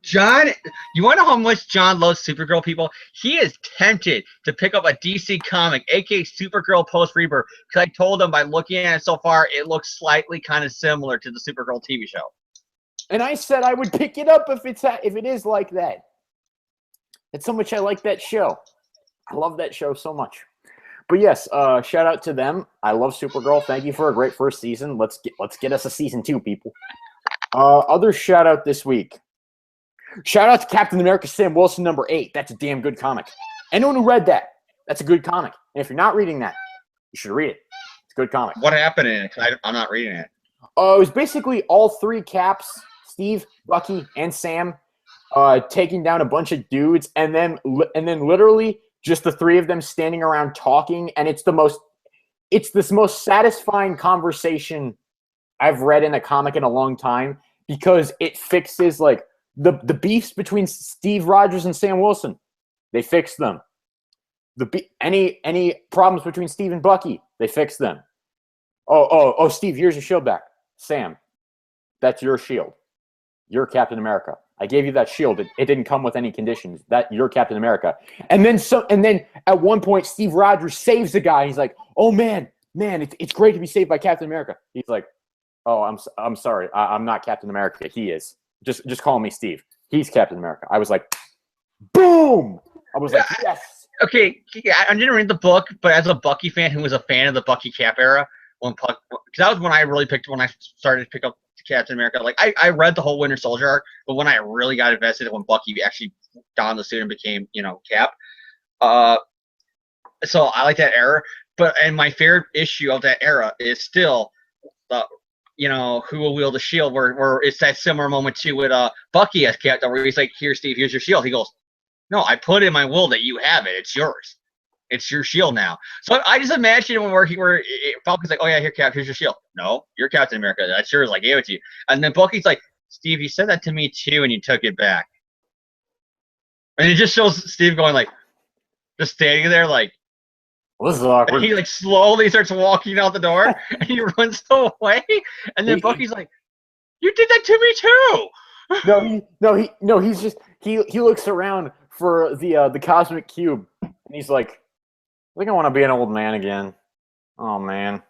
John, you want to know how much John loves Supergirl, people? He is tempted to pick up a DC comic, aka Supergirl Post Rebirth, because I told him by looking at it so far, it looks slightly kind of similar to the Supergirl TV show. And I said I would pick it up if it is like that. That's how much I like that show. I love that show so much. But yes, shout out to them. I love Supergirl. Thank you for a great first season. Let's get us a season 2, people. Other shout out this week. Shout out to Captain America Sam Wilson #8. That's a damn good comic. Anyone who read that, that's a good comic. And if you're not reading that, you should read it. It's a good comic. What happened in it? I'm not reading it. It was basically all 3 Caps, Steve, Bucky, and Sam, taking down a bunch of dudes, and then literally just the 3 of them standing around talking. And it's the most satisfying conversation I've read in a comic in a long time because it fixes like the beefs between Steve Rogers and Sam Wilson. They fixed them. Any problems between Steve and Bucky, they fixed them. Oh, Steve, here's your shield back. Sam, that's your shield. You're Captain America. I gave you that shield. It didn't come with any conditions. That you're Captain America. And then at one point, Steve Rogers saves the guy. He's like, "Oh man, it's great to be saved by Captain America." He's like, "Oh, I'm sorry. I'm not Captain America. He is. Just call me Steve. He's Captain America." I was like, boom! I was like, yes. Okay, I didn't read the book, but as a Bucky fan who was a fan of the Bucky Cap era, because that was when I started to pick up Captain America. Like I read the whole Winter Soldier arc, but when I really got invested when Bucky actually donned the suit and became, Cap. So I like that era. And my favorite issue of that era is still the who will wield the shield, where it's that similar moment too with Bucky as Captain, where he's like, "Here, Steve, here's your shield." He goes, "No, I put in my will that you have it. It's yours. It's your shield now." So I just imagine where Falcon's like, "Oh yeah, here, Cap, here's your shield." "No, you're Captain America. That's yours. I gave it to you." And then Bucky's like, "Steve, you said that to me too, and you took it back." And it just shows Steve going like, just standing there like, well, this is awkward. And he like slowly starts walking out the door, and he runs away. And then Bucky's like, "You did that to me too." He's just he looks around for the cosmic cube, and he's like, "I think I want to be an old man again. Oh man,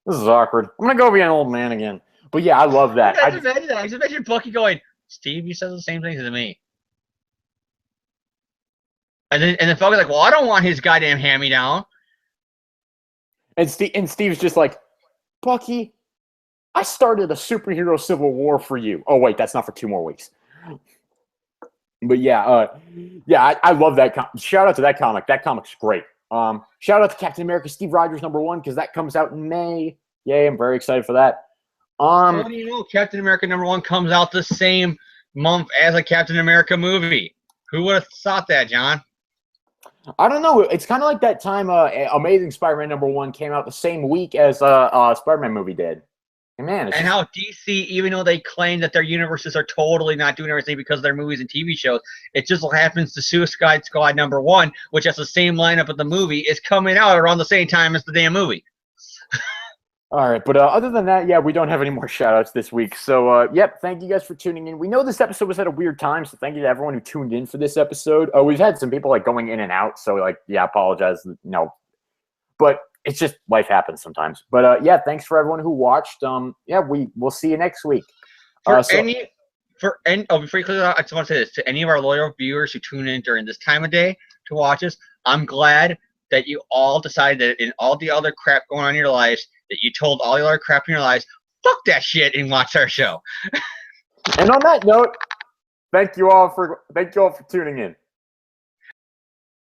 this is awkward. I'm gonna go be an old man again." But yeah, I love that. I just imagine Bucky going, "Steve, you said the same thing to me." And then Falcon's like, "Well, I don't want his goddamn hand-me-down." And Steve's just like, "Bucky, I started a superhero civil war for you." Oh wait, that's not for 2 more weeks. But yeah, I love that. Shout out to that comic. That comic's great. Shout out to Captain America Steve Rogers #1 because that comes out in May. Yay, I'm very excited for that. How do you know Captain America #1 comes out the same month as a Captain America movie? Who would have thought that, John? I don't know. It's kind of like that time Amazing Spider-Man #1 came out the same week as Spider-Man movie did. And man, how DC, even though they claim that their universes are totally not doing everything because of their movies and TV shows, it just happens to Suicide Squad #1, which has the same lineup of the movie, is coming out around the same time as the damn movie. All right, but other than that, yeah, we don't have any more shout-outs this week. So, yep, thank you guys for tuning in. We know this episode was at a weird time, so thank you to everyone who tuned in for this episode. We've had some people, going in and out, so, yeah, I apologize. No. But it's just life happens sometimes. But yeah, thanks for everyone who watched. Yeah, we'll see you next week. Before you close it out, I just want to say this to any of our loyal viewers who tune in during this time of day to watch us. I'm glad that you all decided that in all the other crap going on in your lives, that you told all the other crap in your lives, fuck that shit, and watch our show. And on that note, thank you all for tuning in.